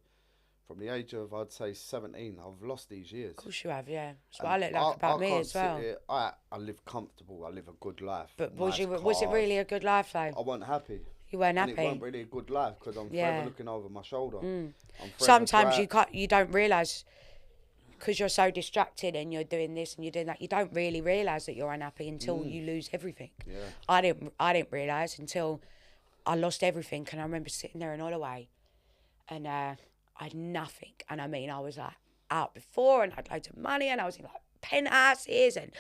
from the age of I'd say 17, I've lost these years. Of course you have, yeah. That's what I look like about me can't as well. sit here- I live comfortable. I live a good life. But nice was it cars. really a good life, though? I wasn't happy. You weren't And it happy? wasn't really a good life, because I'm Yeah. forever looking over my shoulder. I'm forever Sometimes trying- you don't realise, because you're so distracted and you're doing this and you're doing that, you don't really realise that you're unhappy until you lose everything. Yeah. I didn't realise until I lost everything, and I remember sitting there in Holloway, and I had nothing. And I mean, I was like out before and had loads of money, and I was in like penthouses and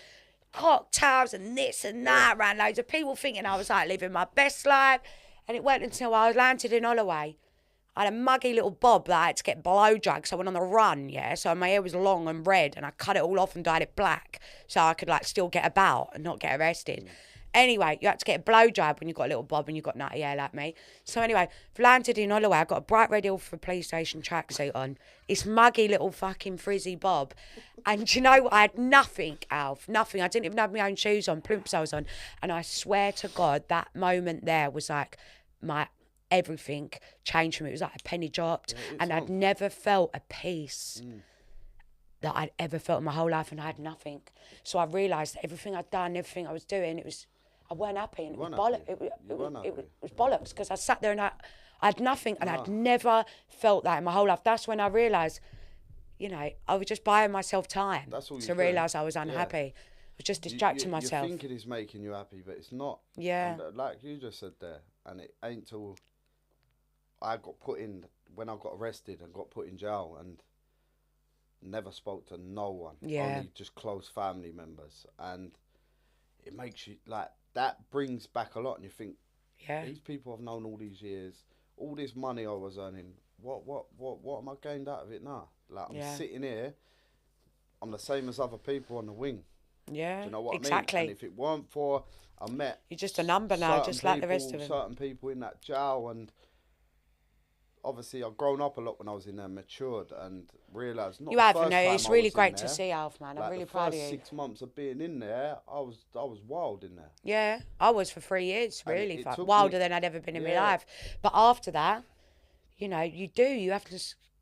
cocktails and this and that, around loads of people, thinking I was like living my best life. And it wasn't until I landed in Holloway, I had a muggy little bob that I had to get blow dried, so I went on the run, yeah. So my hair was long and red, and I cut it all off and dyed it black, so I could like still get about and not get arrested. Anyway, you had to get a blow dried when you got a little bob and you got nutty hair like me. So anyway, landed in Holloway. I got a bright red Ilford police station tracksuit on. This muggy little fucking frizzy bob. And do you know what? I had nothing, Alf. Nothing. I didn't even have my own shoes on, plimsolls on. And I swear to God, that moment there was like my everything changed for me. It was like a penny dropped. And I'd never felt a peace that I'd ever felt in my whole life, and I had nothing. So I realised that everything I'd done, everything I was doing, I weren't happy, and it was bollocks, because I sat there and I had nothing, and I'd never felt that in my whole life. That's when I realised, I was just buying myself time to realise I was unhappy. I was just distracting myself. You think it is making you happy, but it's not. Yeah. And, like you just said there, and it ain't till I got put in, when I got arrested and got put in jail, and never spoke to no one. Yeah. Only just close family members. And it makes you, like, that brings back a lot, and you think, these people I've known all these years, all this money I was earning, what am I gained out of it now? Like, I'm sitting here, I'm the same as other people on the wing. Yeah, do you know what exactly. I mean? And if it weren't for, I met... You're just a number now, just like the rest of them. Certain people in that jail, and obviously I've grown up a lot when I was in there, matured, and realised not you the have, first no, time it's I really was in great to there, see, Alf, man. I'm like really the proud of first you. 6 months of being in there, I was wild in there. Yeah, I was for 3 years, And really. it took Wilder me- than I'd ever been in my Yeah. life. But after that, you have to,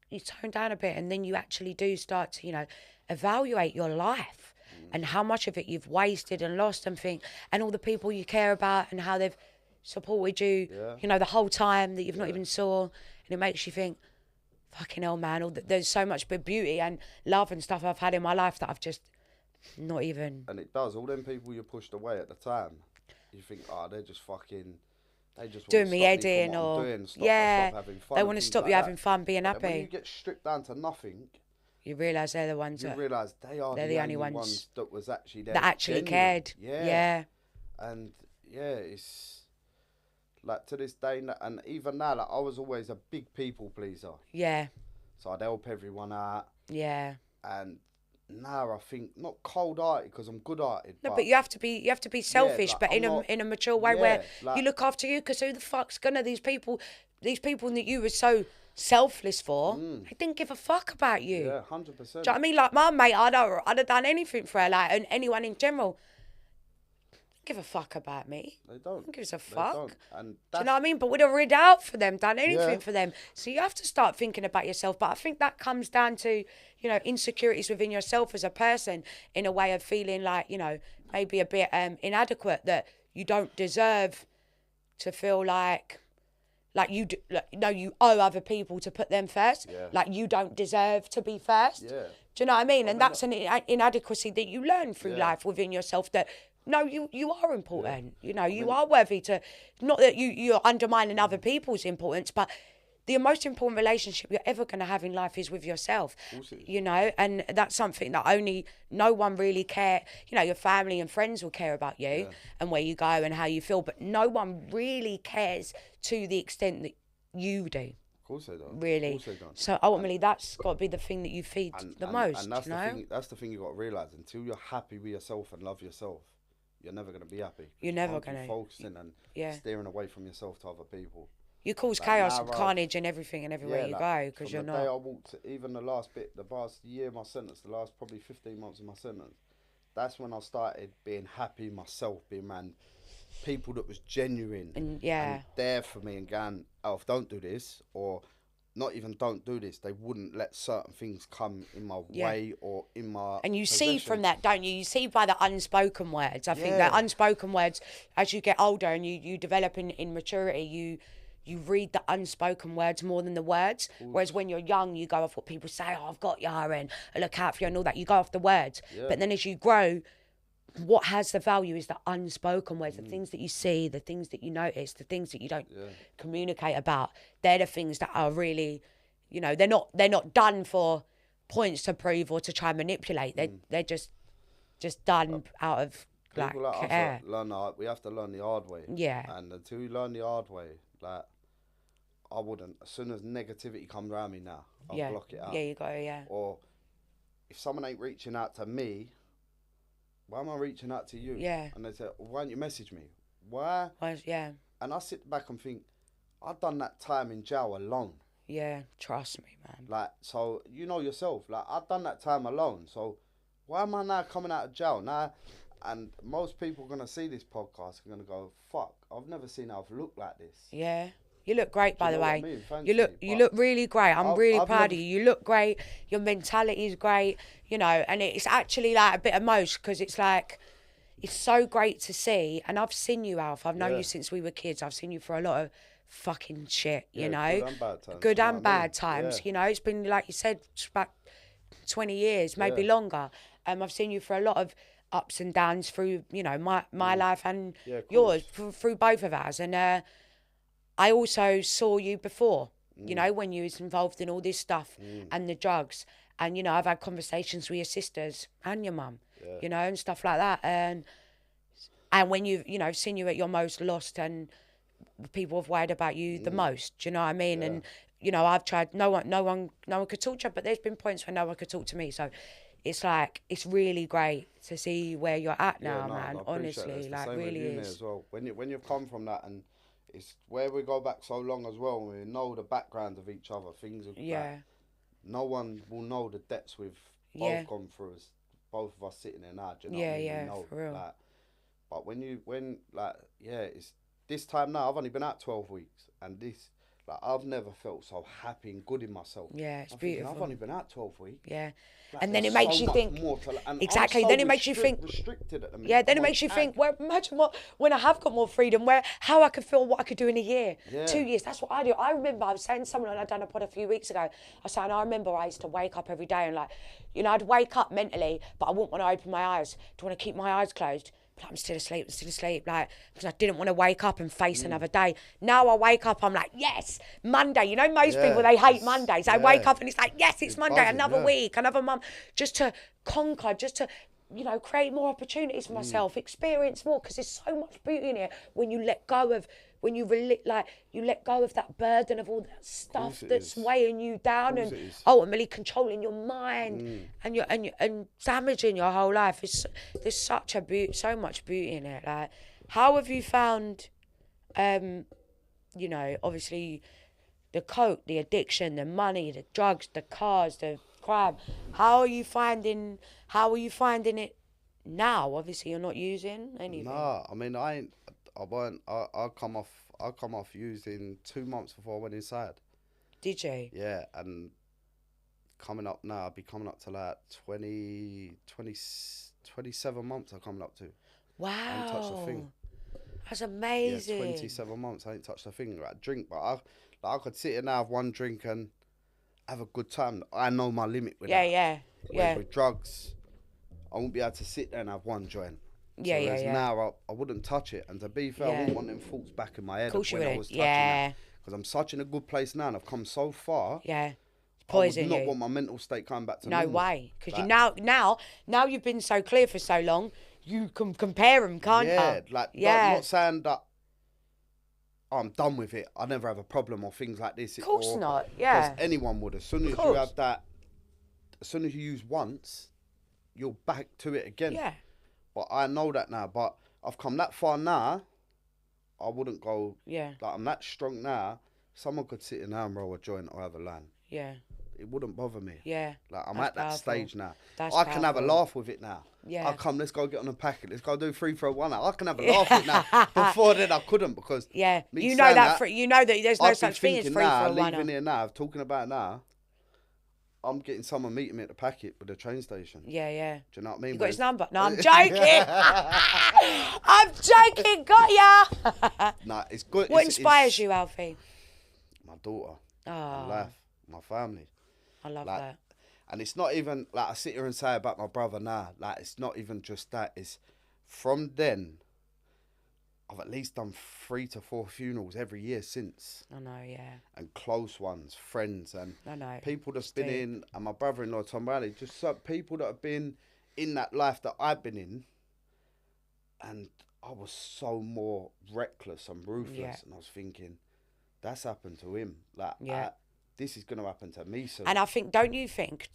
you tone down a bit, and then you actually do start to, evaluate your life and how much of it you've wasted and lost, and think, and all the people you care about and how they've supported you, the whole time that you've not even saw. And it makes you think, fucking hell, man, there's so much beauty and love and stuff I've had in my life that I've just not even... And it does. All them people you pushed away at the time, you think, they're just fucking... They just doing want me to head stop me in, from what I'm or... doing, stop having fun they and want to things stop like you that. having fun, being But when you happy. get stripped down to nothing, You realise they're the ones you that... realise they're the only ones that was actually there. that actually genuine. cared. Yeah. And it's... Like, to this day, and even now, like, I was always a big people pleaser. Yeah. So I'd help everyone out. Yeah. And now I think, not cold-hearted, because I'm good-hearted. No, but you have to be selfish, like, but I'm not- in a mature way, yeah, where like- you look after you, because who the fuck's gonna, these people that you were so selfless for, they didn't give a fuck about you. Yeah, 100%. Do you know what I mean? Like my mate, I'd have done anything for her, like, and anyone in general. Give a fuck about me. They don't. Who gives a They fuck? don't. And Do you know what I mean? But we'd have rid out for them, done anything Yeah. for them. So you have to start thinking about yourself. But I think that comes down to, insecurities within yourself as a person, in a way of feeling like, maybe a bit inadequate, that you don't deserve to feel like you owe other people to put them first. Yeah. Like you don't deserve to be first. Yeah. Do you know what I mean? And that's an inadequacy that you learn through life within yourself, that no, you are important. You know, you are worthy to, not that you're undermining other people's importance, but the most important relationship you're ever going to have in life is with yourself, you know, and that's something that no one really care. You know, your family and friends will care about you and where you go and how you feel, but no one really cares to the extent that you do. Of course they don't. Really. Of course they don't. So ultimately, that's got to be the thing that you feed the most, and that's you know? that's the thing you got to realise. Until you're happy with yourself and love yourself, you're never going to be happy. You're never going to. Focusing and steering away from yourself to other people. You cause chaos and carnage and everything and everywhere you go, because you're not. The day I walked, even the last year of my sentence, the last probably 15 months of my sentence, that's when I started being happy myself, being around people that was genuine and there for me and going, Alf, don't do this, or not even don't do this. They wouldn't let certain things come in my way or in my And you possession. see from that, don't you? You see by the unspoken words. I think that unspoken words, as you get older and you develop in maturity, you read the unspoken words more than the words. Whereas when you're young, you go off what people say, oh, I've got you, and I look out for you and all that. You go off the words. But then as you grow, what has the value is the unspoken words, the things that you see, the things that you notice, the things that you don't communicate about. They're the things that are really, you know, they're not done for points to prove or to try and manipulate. They're just done out of like care. We have to learn the hard way. Yeah. And until you learn the hard way, like, I wouldn't. As soon as negativity comes around me now, I'll block it out. Yeah, you go, Or if someone ain't reaching out to me, why am I reaching out to you? Yeah. And they say, well, why don't you message me? Why? Yeah. And I sit back and think, I've done that time in jail alone. Yeah, trust me, man. Like, so, you know yourself, like, I've done that time alone. So why am I now coming out of jail? Now, and most people are going to see this podcast and going to go, fuck, I've never seen Alf look like this. Yeah. You look great, by the way. I mean? You look really great. I'm really proud of you. You look great. Your mentality is great, you know, and it's actually like a bit of most, because it's like, it's so great to see. And I've seen you, Alf. I've known you since we were kids. I've seen you for a lot of fucking shit, you know. Good and bad times. Good and bad times, you know. It's been, like you said, about 20 years, maybe longer. I've seen you for a lot of ups and downs through, you know, my life and yours, through both of ours. And I also saw you before, you know, when you was involved in all this stuff and the drugs. And, you know, I've had conversations with your sisters and your mum, you know, and stuff like that. And when you know, seen you at your most lost and people have worried about you the most, do you know what I mean? And, you know, I've tried, no one could talk to you, but there's been points when no one could talk to me. So it's like, it's really great to see where you're at now, man, honestly, like, really is. As well. When you've come from that, and it's where we go back so long as well, and we know the background of each other, things like, no one will know the depths we've both gone through, as both of us sitting there now, do you know what I mean? For real. Like, but it's this time now, I've only been out 12 weeks, and this, like, I've never felt so happy and good in myself. Yeah, it's beautiful. I've only been out 12 weeks. Yeah. Like, and then it makes you think, exactly, then it makes you think, restricted at the minute. yeah, then it makes you think, well, imagine when I have got more freedom, how I could feel what I could do in a year, 2 years. That's what I do. I remember I was saying to someone, and I'd done a pod a few weeks ago, I was saying, I remember I used to wake up every day and, like, you know, I'd wake up mentally, but I wouldn't want to open my eyes. Do I want to keep my eyes closed? But I'm still asleep, like, because I didn't want to wake up and face another day. Now I wake up, I'm like, yes, Monday. You know, most people, they hate Mondays. They wake up and it's like, yes, it's Monday, buzzing, another week, another month, just to conquer, just to, you know, create more opportunities for myself, experience more, because there's so much beauty in it when you let go of, you let go of that burden of all that stuff that's weighing you down and ultimately controlling your mind and damaging your whole life. There's so much beauty in it. Like, how have you found, you know, obviously the coke, the addiction, the money, the drugs, the cars, the crime. How are you finding it now? Obviously, you're not using anything. Nah, I mean, I come off using 2 months before I went inside. Did you? Yeah, and coming up now, I'll be coming up to like 27 months I'm coming up to. Wow. I ain't touched a thing. That's amazing. Yeah, 27 months, I ain't touched a thing. Like, drink, but I could sit here now, have one drink and have a good time. I know my limit with that. Yeah. Yeah. with drugs, I won't be able to sit there and have one joint. Yeah, so yeah, whereas yeah. now I wouldn't touch it. And to be fair, I Yeah. wouldn't want them thoughts back in my head Of course of you when I wouldn't. was touching Yeah. that. Because I'm such in a good place now and I've come so far. Yeah. I would Poison not you. want my mental state coming back to No normal. way. Because you Like, now you've been so clear for so long, you can compare them, can't yeah, you? like Yeah. not saying that I'm done with it. I never have a problem or things like this. Of course not. Yeah. Because anyone would. As soon as you course. have that, as soon as you use once, you're back to it again. Yeah. But I know that now. But I've come that far now. I wouldn't go. Yeah. Like I'm that strong now. Someone could sit in now and roll a joint or have a line. Yeah. It wouldn't bother me. Yeah. Like I'm That's at that powerful. stage now. That's I can have a powerful. laugh with it now. Yeah. I'll come, let's go get on a packet. Let's go do 3 for 1 hour. I can have a laugh with it now. Before then I couldn't because Yeah. me You know saying that. You know that there's no I'd be such thing as thinking free now, for a one. leaving here now, talking about now, I'm getting someone meeting me at the packet with the train station. Yeah, yeah. Do you know what I mean? You got his Whereas- number? No, I'm joking. I'm joking. Got ya. Nah, it's good. What it's inspires you, Alfie? My daughter, my Oh, life, my family. I love Like, that. And it's not even, like I sit here and say about my brother now, like it's not even just that. It's from then, I've at least done 3 to 4 funerals every year since. I know, yeah. And close ones, friends, and I know. people that's been deep. in, and my brother-in-law Tom Riley, just some people that have been in that life that I've been in, and I was so more reckless and ruthless, Yeah. and I was thinking, that's happened to him. Like, Yeah. this is gonna happen to me soon. And I think, don't you think,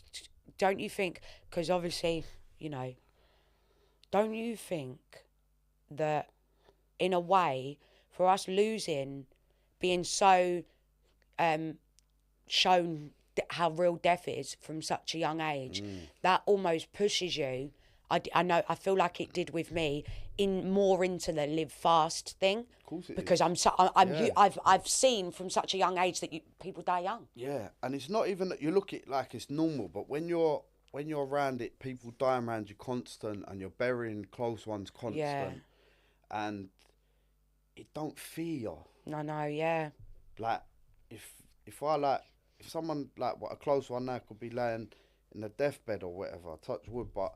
because obviously, you know, don't you think that in a way, for us losing, being so shown how real death is from such a young age, that almost pushes you. I know, I feel like it did with me, more into the live fast thing. Of course it because is. Yeah. I've seen from such a young age that people die young. Yeah, and it's not even that you look at it like it's normal, but when you're around it, people dying around you constant, and you're burying close ones constant, Yeah. and it don't feel No, yeah. like if someone like a close one now could be laying in a deathbed or whatever, touch wood, but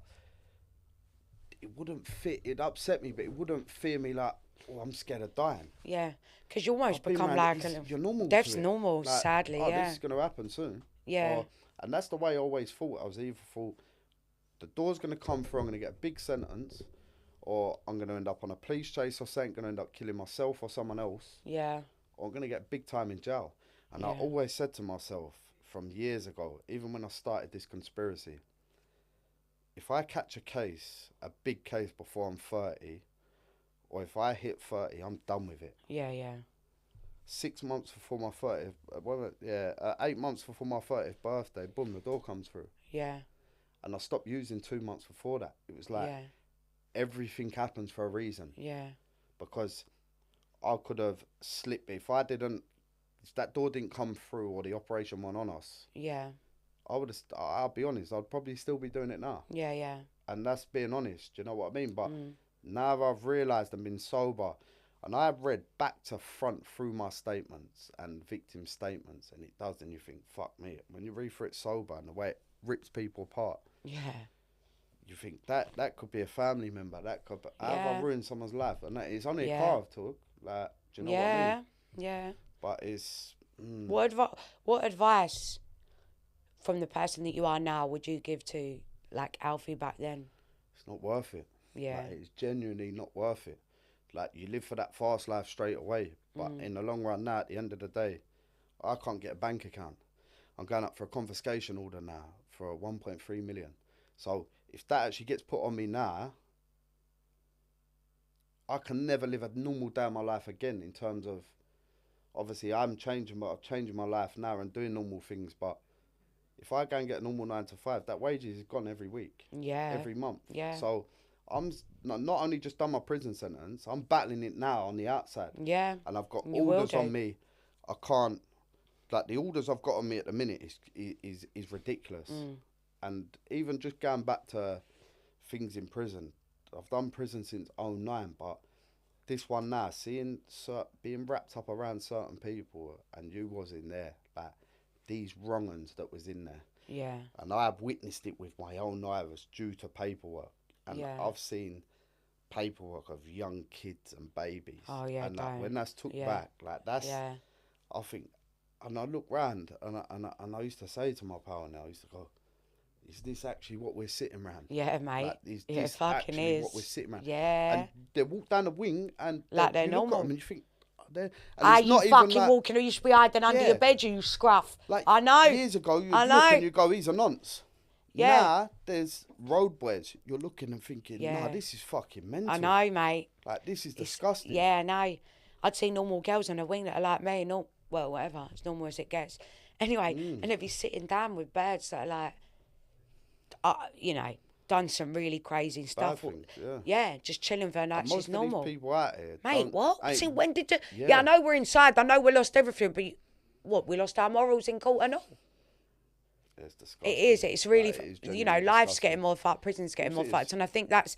it wouldn't fit. It'd upset me, but it wouldn't fear me like, oh, I'm scared of dying. Yeah, because you almost I've been become around like it, it's- a... you're normal. Death's to it. normal, Like, sadly, oh, yeah. this is gonna happen soon. Yeah. And that's the way I always thought. I was either thought the door's gonna come through, I'm gonna get a big sentence, or I'm gonna end up on a police chase or something, gonna end up killing myself or someone else, Yeah, or I'm gonna get big time in jail. And I Yeah. always said to myself from years ago, even when I started this conspiracy, if I catch a case, a big case before I'm 30, or if I hit 30, I'm done with it. yeah. 6 months before my 30th, 8 months before my 30th birthday, boom, the door comes through. Yeah, And I stopped using 2 months before that. It was like yeah, everything happens for a reason. yeah, Because I could have slipped if that door didn't come through or the operation went on us. yeah, I'll be honest, I'd probably still be doing it now. yeah. And that's being honest, do you know what I mean? But Mm. now I've realised and been sober, and I've read back to front through my statements and victim statements, and it does, and you think, fuck me. When you read through it sober and the way it rips people apart, Yeah, you think that could be a family member, that could be, how have I Yeah. ruined someone's life? And it's only Yeah. a car I've took, like, do you know what I mean? yeah. But it's, What advice from the person that you are now would you give to like Alfie back then? it's not worth it. Yeah, Like, it's genuinely not worth it. Like, you live for that fast life straight away, but in the long run now, at the end of the day, I can't get a bank account. I'm going up for a confiscation order now for 1.3 million. So if that actually gets put on me now, I can never live a normal day of my life again. In terms of, obviously I'm changing, but I'm changing my life now and doing normal things. But if I go and get a normal 9 to 5, that wages is gone every week, yeah, every month. Yeah. So I'm not only just done my prison sentence, I'm battling it now on the outside. yeah, And I've got You will orders do. on me. I can't, like, the orders I've got on me at the minute is ridiculous. And even just going back to things in prison, I've done prison since 2009, but this one now, being wrapped up around certain people, and you was in there, like these wrong uns that was in there. Yeah. And I have witnessed it with my own eyes due to paperwork. And Yeah. I've seen paperwork of young kids and babies. Oh, yeah, and like, don't. when that's took Yeah. back, like that's, Yeah. I think, and I look round and I used to say to my pal now, I used to go, is this actually what we're sitting round? Yeah, mate. Like, is Yeah, this fucking actually is. what we're sitting round? Yeah. And they walk down the wing and Like they're you look normal. at them and you think, and Ah, it's you not even fucking like, walking, or you should be hiding under Yeah. your bed, you scruff. like I know. years ago you I look know. and you go, he's a nonce. Yeah. Now there's road boys. You're looking and thinking, Yeah. nah, this is fucking mental. I know, mate. Like this is disgusting. Yeah, I know. I'd see normal girls on a wing that are like me. No, well, whatever. As normal as it gets. Anyway, and they'd be sitting down with birds that are like, you know, done some really crazy stuff. things, yeah. Yeah, just chilling for a night. And She's most of normal. these people out here, Mate, what? ain't- See, when did you... Yeah. Yeah, I know we're inside. I know we lost everything, but what? We lost our morals in court and all. It's disgusting. It is. It's really, Like, it is you know, genuinely life's disgusting. getting more fucked, prison's getting more it fucked, is. and I think that's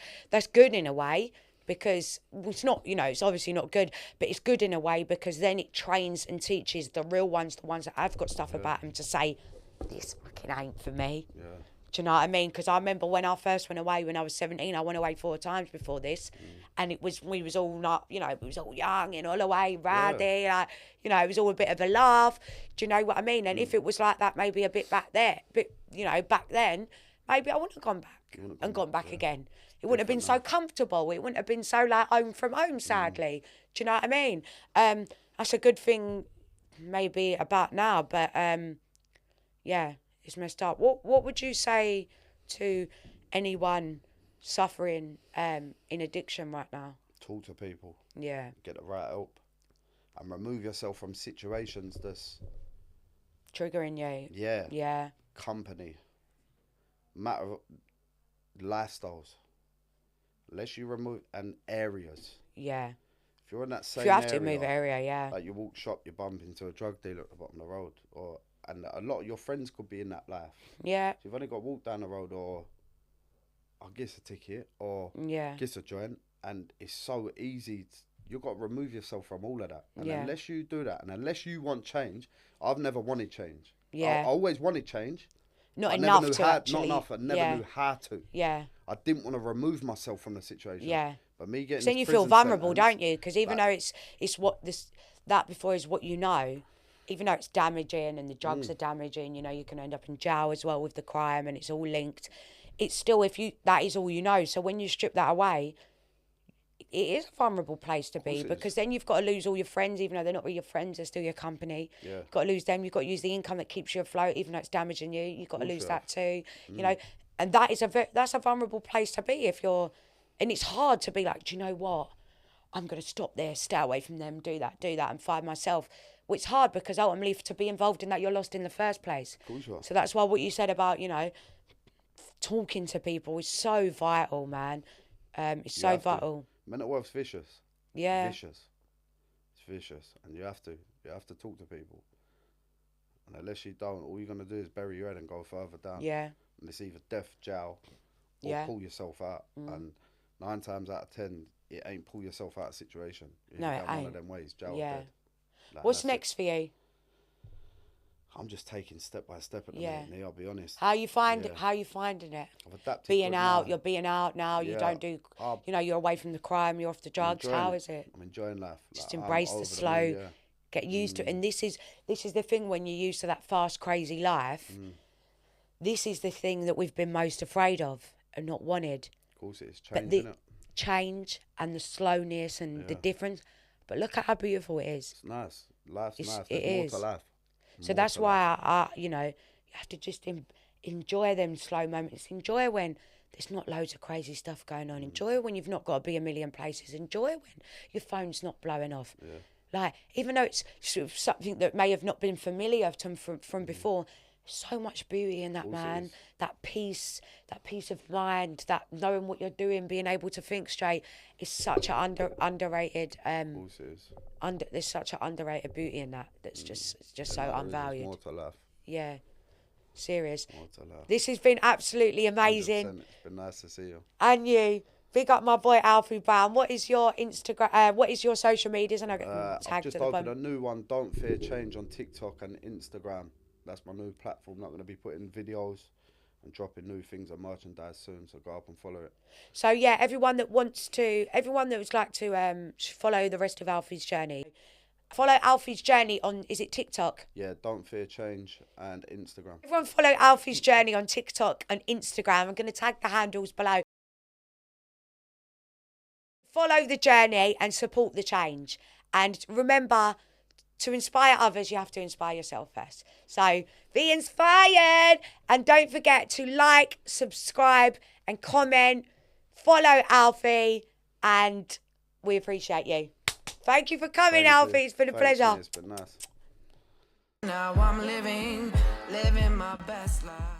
good in a way because it's not, you know, it's obviously not good, but it's good in a way because then it trains and teaches the real ones, the ones that have got stuff about them, to say, this fucking ain't for me. Yeah. Do you know what I mean? Because I remember when I first went away when I was 17, I went away 4 times before this, and we was all not, you know, we was all young and all away, rowdy, like, you know, it was all a bit of a laugh. Do you know what I mean? And if it was like that, maybe a bit back there, but you know, back then, maybe I wouldn't have gone back and gone back again. It wouldn't have been so comfortable. It wouldn't have been so like home from home, sadly. Do you know what I mean? That's a good thing, maybe about now, but yeah. It's messed up. What would you say to anyone suffering in addiction right now? Talk to people. Yeah. Get the right help. And remove yourself from situations that's... Triggering you. Yeah. Yeah. Company. Matter of lifestyles. Unless you remove... And areas. Yeah. If you're in that same If you have area, to move area, yeah. like you walk shop, you bump into a drug dealer at the bottom of the road. And a lot of your friends could be in that life. Yeah. So you've only got to walk down the road or I'll get a ticket or Yeah. get a joint, and it's so easy. You've got to remove yourself from all of that. And Yeah. unless you do that, and unless you want change, I've never wanted change. Yeah. I always wanted change. Not I enough never knew to how, actually. Not enough. I never knew how to. Yeah. I didn't want to remove myself from the situation. Yeah. But me getting Then this you feel prison vulnerable, sentence, don't you? Because even like- though it's what that before is what you know, even though it's damaging and the drugs are damaging, you know, you can end up in jail as well with the crime and it's all linked. It's still, that is all you know. So when you strip that away, it is a vulnerable place to be, it because is. then you've got to lose all your friends, even though they're not really your friends, they're still your company. Yeah. You've got to lose them. You've got to use the income that keeps you afloat, even though it's damaging you. You've got to lose you that too. You know, and that's a vulnerable place to be if you're, and it's hard to be like, do you know what? I'm going to stop there, stay away from them, do that, and find myself. Well, it's hard because ultimately to be involved in that, you're lost in the first place. Of course you are. So that's why what you said about, you know, talking to people is so vital, man. It's You so have to. vital. Mental health's vicious. Yeah. Vicious. It's vicious. And you have to talk to people. And unless you don't, all you're going to do is bury your head and go further down. Yeah. And it's either death, jail, or Yeah. pull yourself out. And 9 times out of 10, it ain't pull yourself out of situation. You're No, down it one ain't. of them ways, jail Yeah. or dead. Like, What's that's it. next for you? I'm just taking step by step at the Yeah. minute, Neah, I'll be honest. How you Yeah. How you finding it? I've adapted Being good out, now. you're being out now. You Yeah. don't do, I'm- you know, you're away from the crime. You're off the I'm drugs. enjoying How is it? I'm enjoying life. Just Like, I'm embrace the over slow. moon, yeah. Get used to it. And this is the thing when you're used to that fast, crazy life. This is the thing that we've been most afraid of and not wanted. Of course it is. But Change, the innit? change and the slowness and the Yeah. difference. But look at how beautiful it is. It's nice. Life's It's- nice. it There's more is. to life. So that's why I you know, you have to just enjoy them slow moments. Enjoy when there's not loads of crazy stuff going on. Enjoy when you've not got to be a million places. Enjoy when your phone's not blowing off. Yeah. Like, even though it's sort of something that may have not been familiar to them from before, so much beauty in that, course it man. is. That peace of mind, that knowing what you're doing, being able to think straight, is such an underrated. Of course it is. There's such an underrated beauty in that. That's just it's just Yeah, so no, there's unvalued. more to life. Yeah, serious. More to life. This has been absolutely 100%. amazing. It's been nice to see you. And you, big up my boy Alfie Brown. What is your Instagram? What is your social medias? And I get I've tagged just at the opened bottom. a new one, Don't Fear Change, on TikTok and Instagram. That's my new platform. Not going to be putting videos and dropping new things and merchandise soon. So go up and follow it. So yeah, everyone that would like to follow the rest of Alfie's journey, follow Alfie's journey on, is it TikTok? Yeah, Don't Fear Change and Instagram. Everyone follow Alfie's journey on TikTok and Instagram. I'm going to tag the handles below. Follow the journey and support the change. And remember, to inspire others, you have to inspire yourself first. So be inspired, and don't forget to like, subscribe and comment. Follow Alfie, and we appreciate you. Thank you for coming, Alfie. It's been a pleasure. It's been nice. Now I'm living my best life.